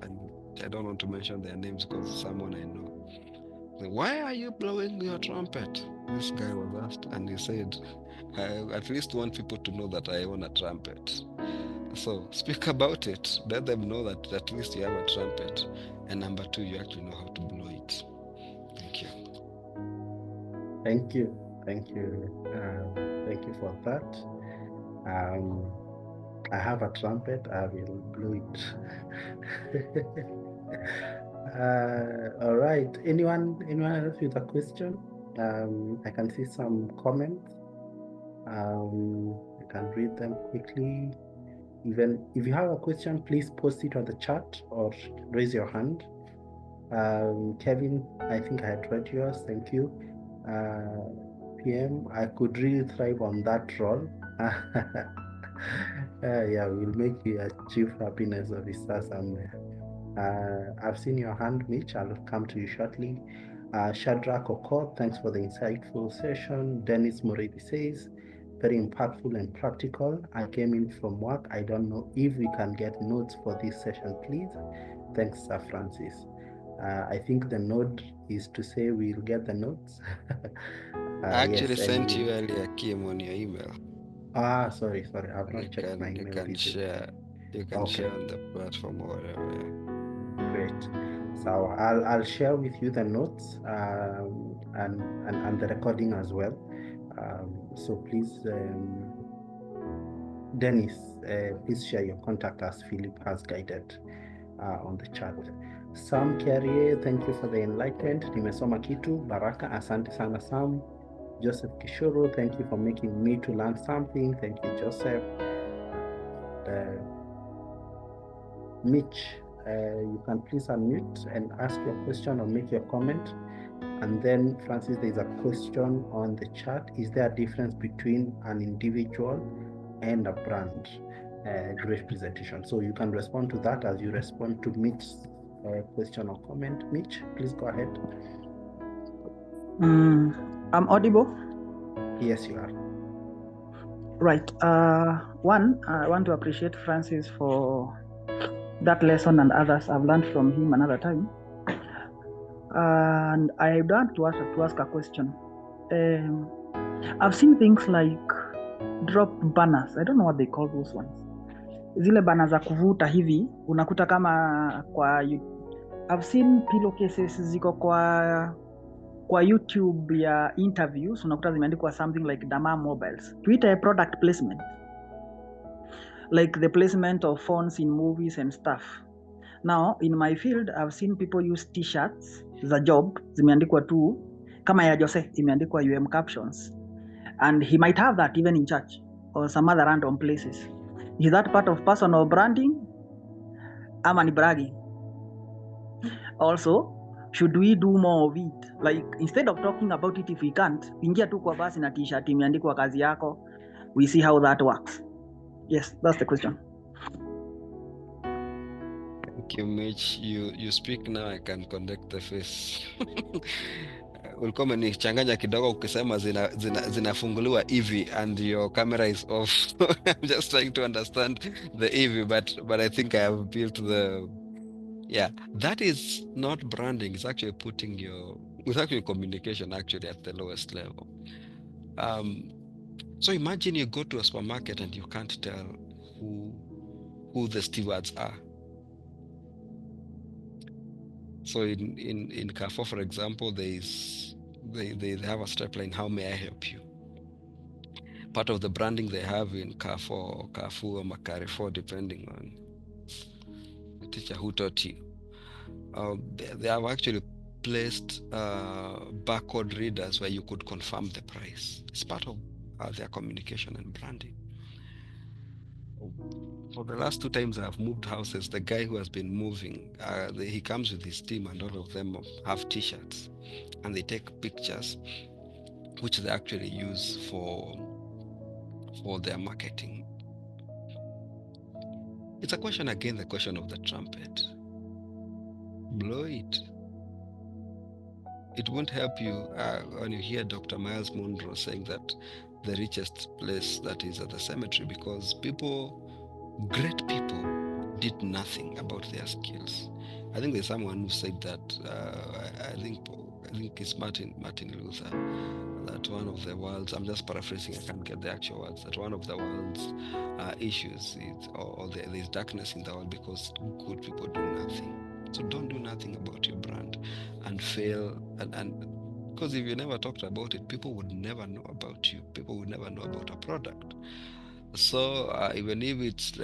and I don't want to mention their names because it's someone I know, why are you blowing your trumpet? This guy was asked, and he said, I at least want people to know that I own a trumpet. So speak about it. Let them know that at least you have a trumpet. And number two, you actually know how to blow it. Thank you. Thank you. Thank you. Thank you for that. I have a trumpet. I will blow it. All right. Anyone else with a question? I can see some comments. I can read them quickly. Even if you have a question, please post it on the chat or raise your hand. Kevin, I think I had read yours. Thank you. PM, I could really thrive on that role. Yeah, we'll make you a chief happiness officer somewhere. I've seen your hand, Mitch. I'll come to you shortly. Shadrach Okot, thanks for the insightful session. Dennis Moredi says, very impactful and practical. I came in from work. I don't know if we can get notes for this session, please. Thanks, Sir Francis. I think the note is to say we'll get the notes. I actually yes, sent you earlier, Kim, on your email. Sorry. I've not checked my email. You can share on the platform or whatever. Great. So I'll share with you the notes and the recording as well. So please, Dennis, please share your contact as Philip has guided on the chat. Sam Carrier, thank you for the enlightenment. Nimesoma kitu. Baraka, asante sana Sam. Joseph Kishoro, thank you for making me to learn something. Thank you, Joseph. Mitch, you can please unmute and ask your question or make your comment. And then, Francis, there's a question on the chat. Is there a difference between an individual and a brand? Great presentation. So you can respond to that as you respond to Mitch's question or comment. Mitch, please go ahead. I'm audible? Yes, you are. Right. One, I want to appreciate Francis for that lesson and others. I've learned from him another time. And I want to ask a question. I've seen things like drop banners. I don't know what they call those ones. Zile banners za kuvuta hivi, unakuta kama kwa I've seen pillowcases ziko kwa kwa YouTube ya interviews unakuta zimeandikwa something like Dama Mobiles. Tuite product placement, like the placement of phones in movies and stuff. Now in my field I've seen people use t-shirts za job zimeandikwa tu kama ya Jose imeandikwa UM captions, and he might have that even in church or some other random places. Is that part of personal branding ama ni bragging? Also, should we do more of it? Like instead of talking about it, if we can't, ingia tu kwa basi na t-shirt imeandikwa kazi yako. We see how that works. Yes, that's the question. Thank you, Mitch. You speak now, I can connect the face. Ulikuwa umenichanganya kidogo ukisema zinafunguliwa hivi and your camera is off. I'm just trying to understand the EV, but I think I have built the... Yeah, that is not branding. It's actually it's actually communication actually at the lowest level. So imagine you go to a supermarket and you can't tell who the stewards are. So in Carrefour, for example, they have a strapline, how may I help you? Part of the branding they have in Carrefour or Carrefour, depending on the teacher who taught you. They have actually placed barcode readers where you could confirm the price. It's part of their communication and branding. For the last 2 times I've moved houses, the guy who has been moving, he comes with his team, and all of them have t-shirts, and they take pictures which they actually use for their marketing. It's a question, again, the question of the trumpet. Blow it. It won't help you when you hear Dr. Miles Monroe saying that the richest place that is at the cemetery, because great people did nothing about their skills. I think there's someone who said that, I think it's Martin Luther, that one of the world's, I'm just paraphrasing, I can't get the actual words, that one of the world's issues is, or there's darkness in the world because good people do nothing. So don't do nothing about your brand and fail, and because if you never talked about it, people would never know about you. People would never know about a product. So even if it's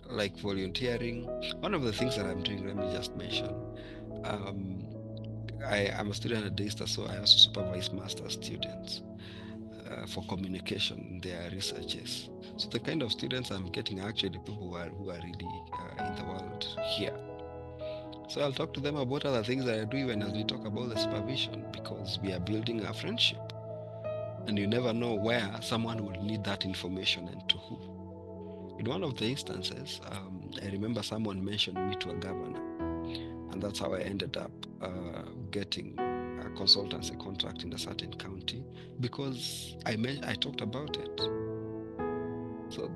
like volunteering, one of the things that I'm doing, let me just mention, I'm a student at Daystar, so I also supervise master students for communication in their researches. So the kind of students I'm getting are actually people who are really in the world here. So I'll talk to them about other things that I do even as we talk about the supervision, because we are building a friendship. And you never know where someone will need that information and to who. In one of the instances, I remember someone mentioned me to a governor, and that's how I ended up getting a consultancy contract in a certain county, because I talked about it. So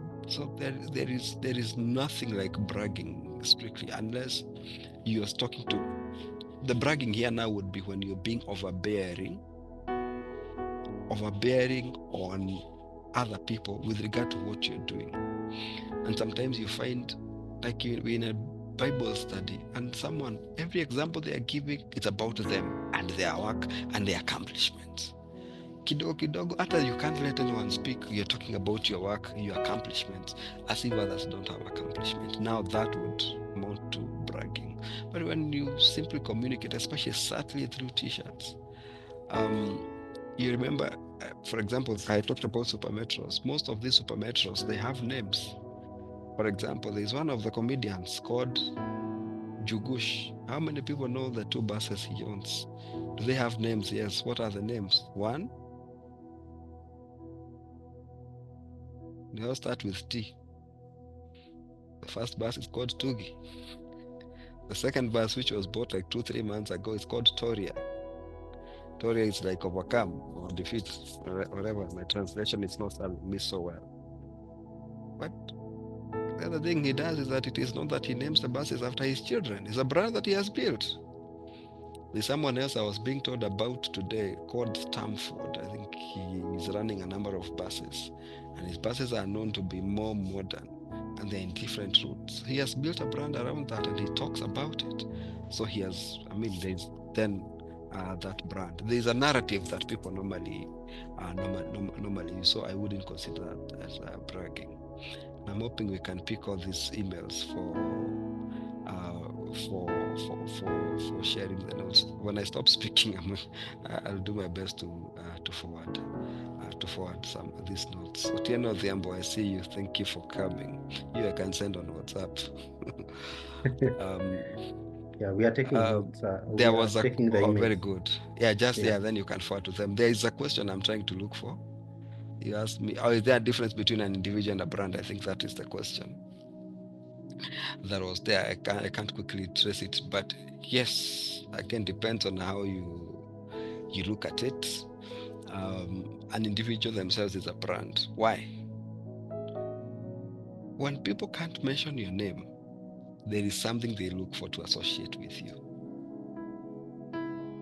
there is nothing like bragging strictly, unless you're talking to... The bragging here now would be when you're being overbearing on other people with regard to what you're doing. And sometimes you find, like we're in a Bible study, and every example they are giving, it's about them and their work and their accomplishments. Kidogo, after you can't let anyone speak, you're talking about your work, your accomplishments, as if others don't have accomplishments. Now that would amount to bragging. But when you simply communicate, especially subtly through t-shirts, you remember, for example, I talked about supermetros. Most of these supermetros, they have names. For example, there's one of the comedians called Jugush. How many people know the 2 buses he owns? Do they have names? Yes. What are the names? One, they all start with T. The first bus is called Tugi. The second bus, which was bought like 2-3 months ago, is called Toria. Toria is like overcome or defeat, whatever. My translation is not serving me so well. But the other thing he does is that it is not that he names the buses after his children. It's a brand that he has built. There's someone else I was being told about today called Stamford. I think he is running a number of buses, and his buses are known to be more modern, and they're in different routes. He has built a brand around that, and he talks about it. So he has, there's then that brand. There is a narrative that people normally use, so I wouldn't consider that as bragging. And I'm hoping we can pick all these emails for sharing the notes. When I stop speaking, I'll do my best to forward some of these notes. Otieno Odhiambo, I see you. Thank you for coming. You I can send on WhatsApp. Yeah, we are taking notes. We There are was a taking the very emails. good. Yeah, then you can forward to them. There is a question I'm trying to look for. You asked me, is there a difference between an individual and a brand? I think that is the question that was there. I can't quickly trace it, but yes, again, depends on how you look at it. An individual themselves is a brand. Why? When people can't mention your name, there is something they look for to associate with you.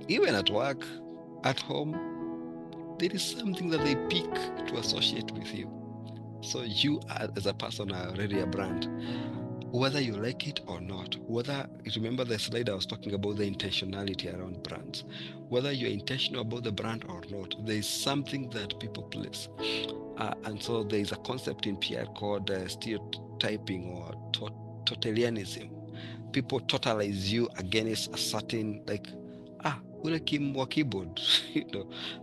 Even at work, at home, there is something that they pick to associate with you. So you as a person are already a brand, whether you like it or not. Whether, remember the slide I was talking about the intentionality around brands. Whether you're intentional about the brand or not, there is something that people place. And so there is a concept in PR called stereotyping or totalitarianism. People totalize you against a certain, like, ule Kim wa keyboard,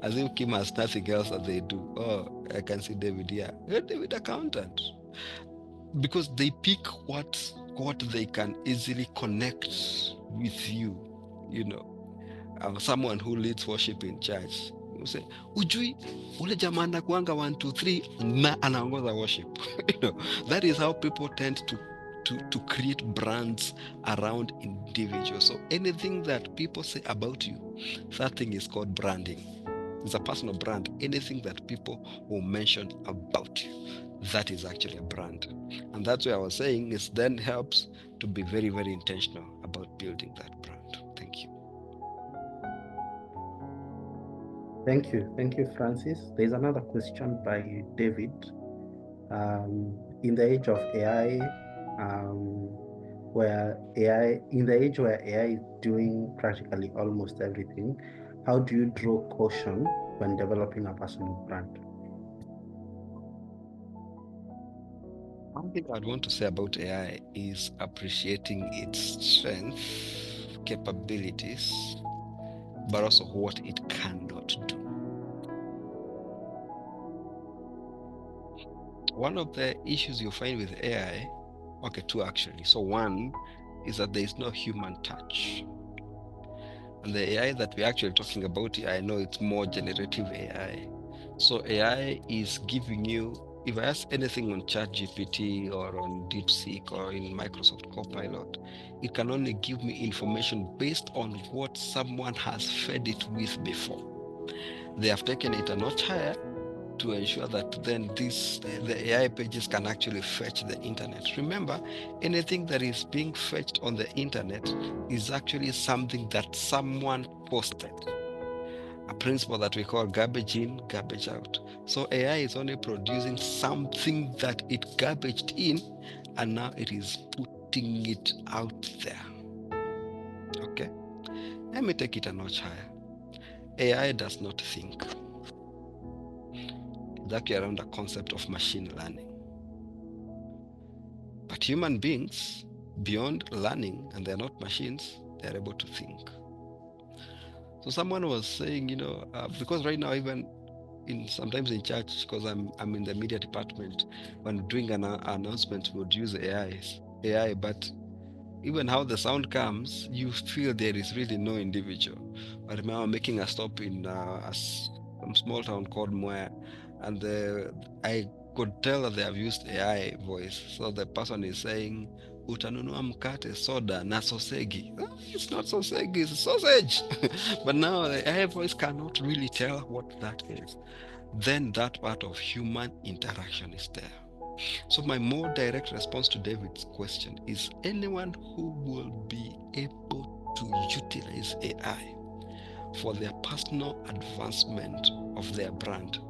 as if Kim has nothing else that they do. Oh, I can see David here. Yeah, David accountant. Because they pick what they can easily connect with you, someone who leads worship in church. You say, ujui ule jamaa anakuanga 1 2 3 na anaongoza worship. That is how people tend to create brands around individuals. So anything that people say about you, that thing is called branding. It's a personal brand. Anything that people will mention about you, that is actually a brand. And that's why I was saying it then helps to be very, very intentional about building that brand. Thank you. Thank you, Francis. There's another question by David. In the age of AI, where AI is doing practically almost everything, how do you draw caution when developing a personal brand? One thing I'd want to say about AI is appreciating its strength, capabilities, but also what it cannot do. One of the issues you find with AI, two actually. So one is that there is no human touch. And the AI that we're actually talking about, I know it's more generative AI. So AI is giving you, if I ask anything on ChatGPT or on DeepSeek or in Microsoft Copilot, it can only give me information based on what someone has fed it with before. They have taken it a notch higher to ensure that then the AI pages can actually fetch the internet. Remember, anything that is being fetched on the internet is actually something that someone posted. A principle that we call garbage in, garbage out. So AI is only producing something that it garbaged in, and now it is putting it out there. Okay? Let me take it a notch higher. AI does not think. It's actually around the concept of machine learning. But human beings, beyond learning, and they're not machines, they're able to think. So someone was saying, because right now, even sometimes in church, because I'm in the media department, when doing an announcement, we would use AI, but even how the sound comes, you feel there is really no individual. I remember making a stop in some small town called Moya, and I could tell that they have used AI voice. So the person is saying, utanunua mkate, soda na sosegi. It's not sosegi, it's sausage. But now the AI voice cannot really tell what that is. Then that part of human interaction is there. So my more direct response to David's question is anyone who will be able to utilize AI for their personal advancement of their brand,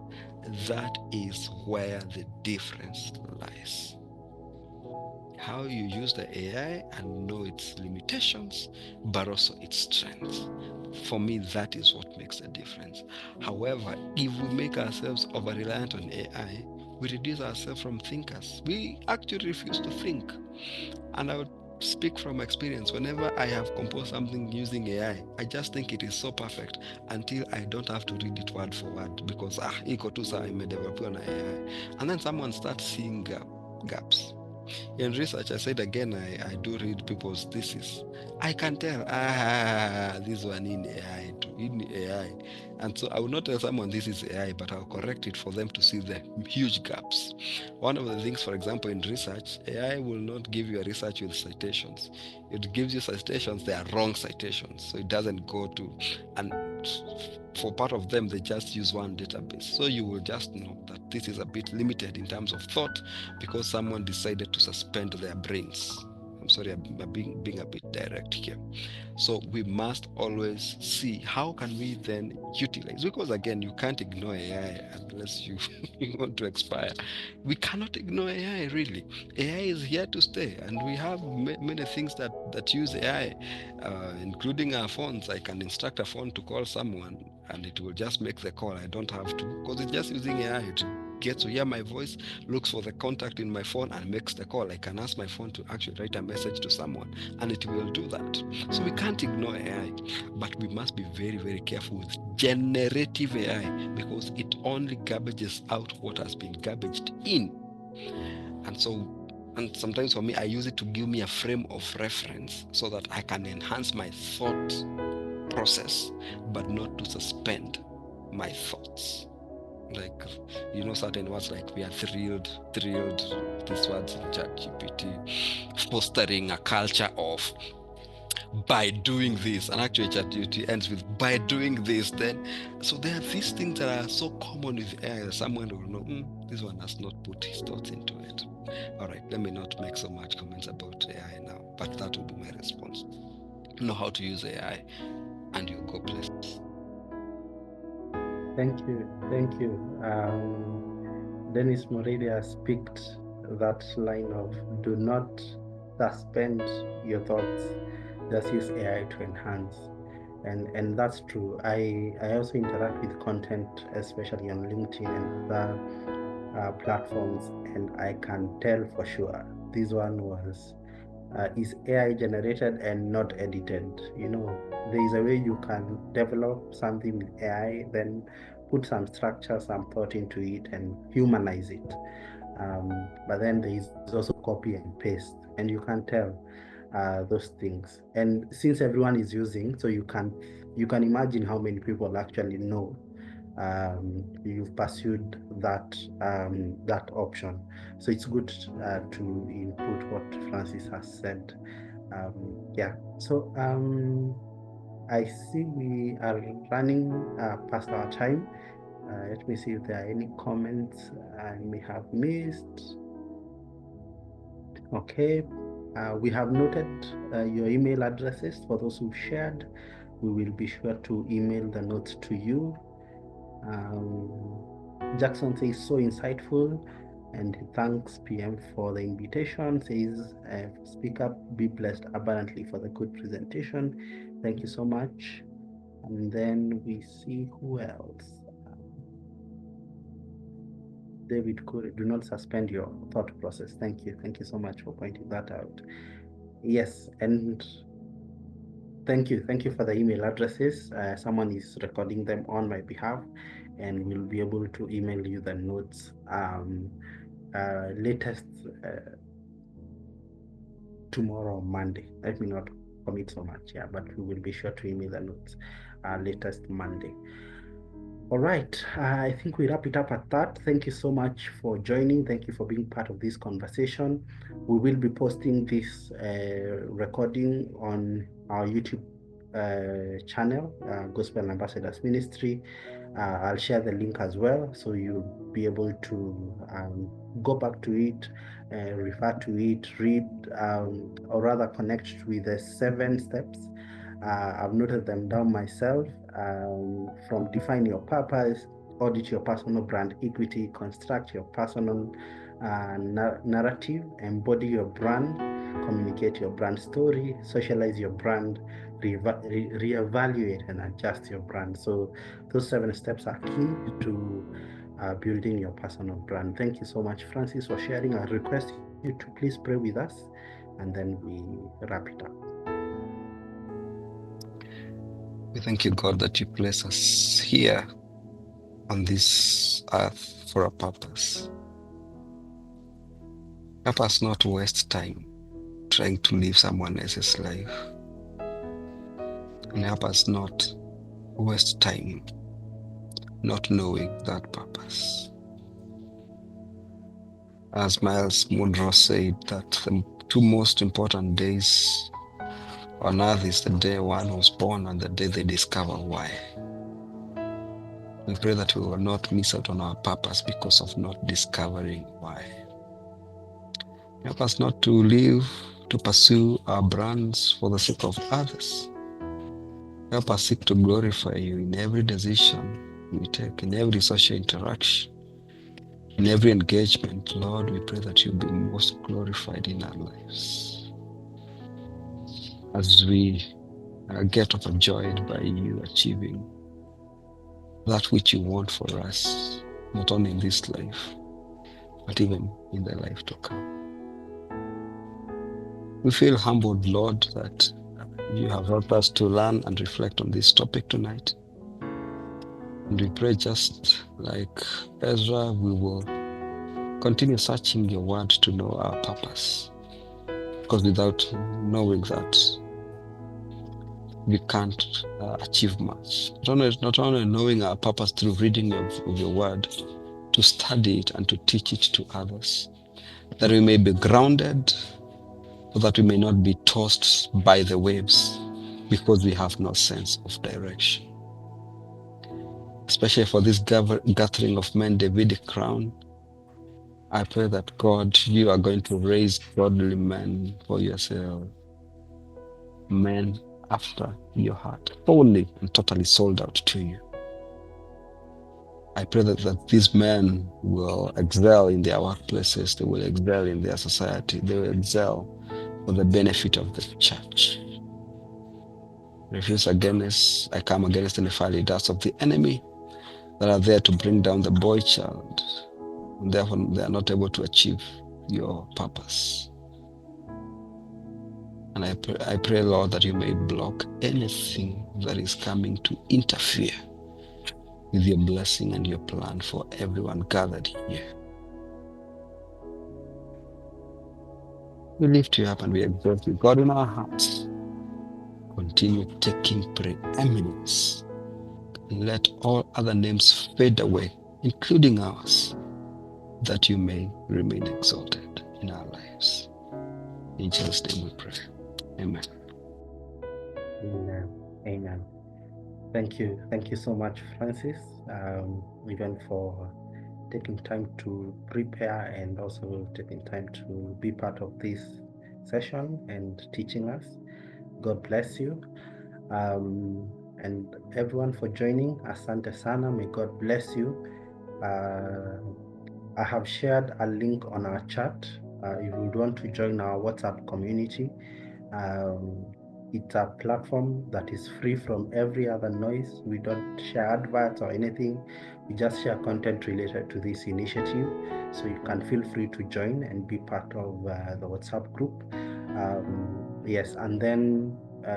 that is where the difference lies. How you use the AI and know its limitations, but also its strengths. For me, that is what makes a difference. However, if we make ourselves over reliant on AI, we reduce ourselves from thinkers. We actually refuse to think. And I would speak from experience. Whenever I have composed something using AI, I just think it is so perfect until I don't have to read it word for word because iko tu sawa imedevelopiwa na AI. And then someone starts seeing gaps. In research, I said again, I do read people's thesis. I can tell, this one in AI, in AI. And so I will not tell someone this is AI, but I'll correct it for them to see the huge gaps. One of the things, for example, in research, AI will not give you a research with citations. It gives you citations, they are wrong citations. So it doesn't go to, and for part of them, they just use one database. So you will just know that this is a bit limited in terms of thought because someone decided to suspend their brains. I'm sorry, I'm being a bit direct here. So we must always see how can we then utilize, because again, you can't ignore AI unless you, you want to expire. We cannot ignore AI really. AI is here to stay, and we have many things that use AI, including our phones. I can instruct a phone to call someone and it will just make the call. I don't have to, because it's just using AI. It gets to hear my voice, looks for the contact in my phone and makes the call. I can ask my phone to actually write a message to someone and it will do that. So we can't ignore AI, but we must be very, very careful with generative AI because it only garbages out what has been garbaged in. And sometimes for me, I use it to give me a frame of reference so that I can enhance my thought process, but not to suspend my thoughts. Like, certain words like we are thrilled, these words in ChatGPT, fostering a culture of by doing this, and actually ChatGPT ends with by doing this. Then, so there are these things that are so common with AI that someone will know, this one has not put his thoughts into it. All right, let me not make so much comments about AI now, but that will be my response. Know how to use AI, and you go places. Thank you. Dennis Morelia picked that line of do not suspend your thoughts, just use AI to enhance. And that's true. I also interact with content, especially on LinkedIn and other platforms, and I can tell for sure this one is AI generated and not edited. There is a way you can develop something with AI, then put some structure, some thought into it, and humanize it. But then there is also copy and paste, and you can tell those things. And since everyone is using, so you can imagine how many people actually know you've pursued that option. So it's good to input what Francis has said. So I see we are running past our time. Let me see if there are any comments I may have missed. Okay, we have noted your email addresses for those who've shared. We will be sure to email the notes to you. Jackson says, so insightful, and thanks PM for the invitation. Says, speak up, be blessed abundantly for the good presentation. Thank you so much. And then we see who else. David Kuri, do not suspend your thought process. Thank you so much for pointing that out. Yes, and thank you for the email addresses. Someone is recording them on my behalf, and we'll be able to email you the notes latest tomorrow, Monday. Let me not commit so much, but we will be sure to email the notes latest Monday. All right, I think we wrap it up at that. Thank you so much for joining. Thank you for being part of this conversation. We will be posting this recording on our YouTube channel, Gospel Ambassadors Ministry. I'll share the link as well, so you'll be able to go back to it, refer to it, read, or rather connect with the 7 steps. I've noted them down myself, from define your purpose, audit your personal brand equity, construct your personal narrative, embody your brand, communicate your brand story, socialize your brand, reevaluate and adjust your brand. So those 7 steps are key to building your personal brand. Thank you so much, Francis, for sharing. I request you to please pray with us, and then we wrap it up. We thank you, God, that you place us here on this earth for a purpose. Help us not to waste time trying to live someone else's life. And help us not waste time not knowing that purpose. As Miles Monroe said, that the 2 most important days on earth is the day one was born and the day they discover why. We pray that we will not miss out on our purpose because of not discovering why. Help us not to live, to pursue our brands for the sake of others. Help us seek to glorify you in every decision we take, in every social interaction, in every engagement. Lord, we pray that you be most glorified in our lives. As we get overjoyed by you achieving that which you want for us, not only in this life, but even in the life to come. We feel humbled, Lord, that you have helped us to learn and reflect on this topic tonight. And we pray, just like Ezra, we will continue searching your word to know our purpose. Because without knowing that, we can't achieve much. Not only knowing our purpose through reading of your word, to study it and to teach it to others, that we may be grounded, so that we may not be tossed by the waves because we have no sense of direction. Especially for this gathering of men, Davidic crown, I pray that, God, you are going to raise godly men for yourself, men after your heart, wholly and totally sold out to you. I pray that these men will excel in their workplaces, they will excel in their society, they will excel for the benefit of the church. I come against any fiery darts of the enemy that are there to bring down the boy child, and therefore they are not able to achieve your purpose. And I pray, Lord, that you may block anything that is coming to interfere with your blessing and your plan for everyone gathered here. We lift you up and we exalt you, God, in our hearts. Continue taking preeminence. Let all other names fade away, including ours, that you may remain exalted in our lives. In Jesus' name we pray. Amen. Amen. Amen. Thank you. Thank you so much, Francis, even for taking time to prepare and also taking time to be part of this session and teaching us. God bless you. And everyone for joining. Asante sana. May God bless you. I have shared a link on our chat. If you would want to join our WhatsApp community, it's a platform that is free from every other noise. We don't share adverts or anything. We just share content related to this initiative. So you can feel free to join and be part of the WhatsApp group. Yes, and then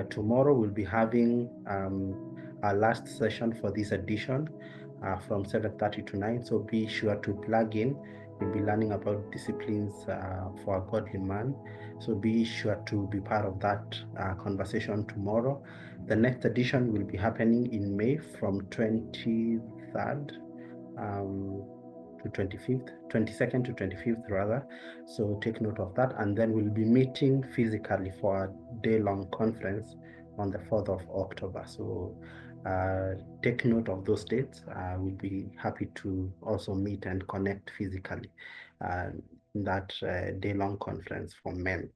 tomorrow we'll be having our last session for this edition from 7:30 to 9. So be sure to plug in. We'll be learning about disciplines for a godly man. So be sure to be part of that conversation tomorrow. The next edition will be happening in May from 23rd to 25th, 22nd to 25th rather. So take note of that. And then we'll be meeting physically for a day-long conference on the 4th of October. So take note of those dates. We'll be happy to also meet and connect physically in that day-long conference for men.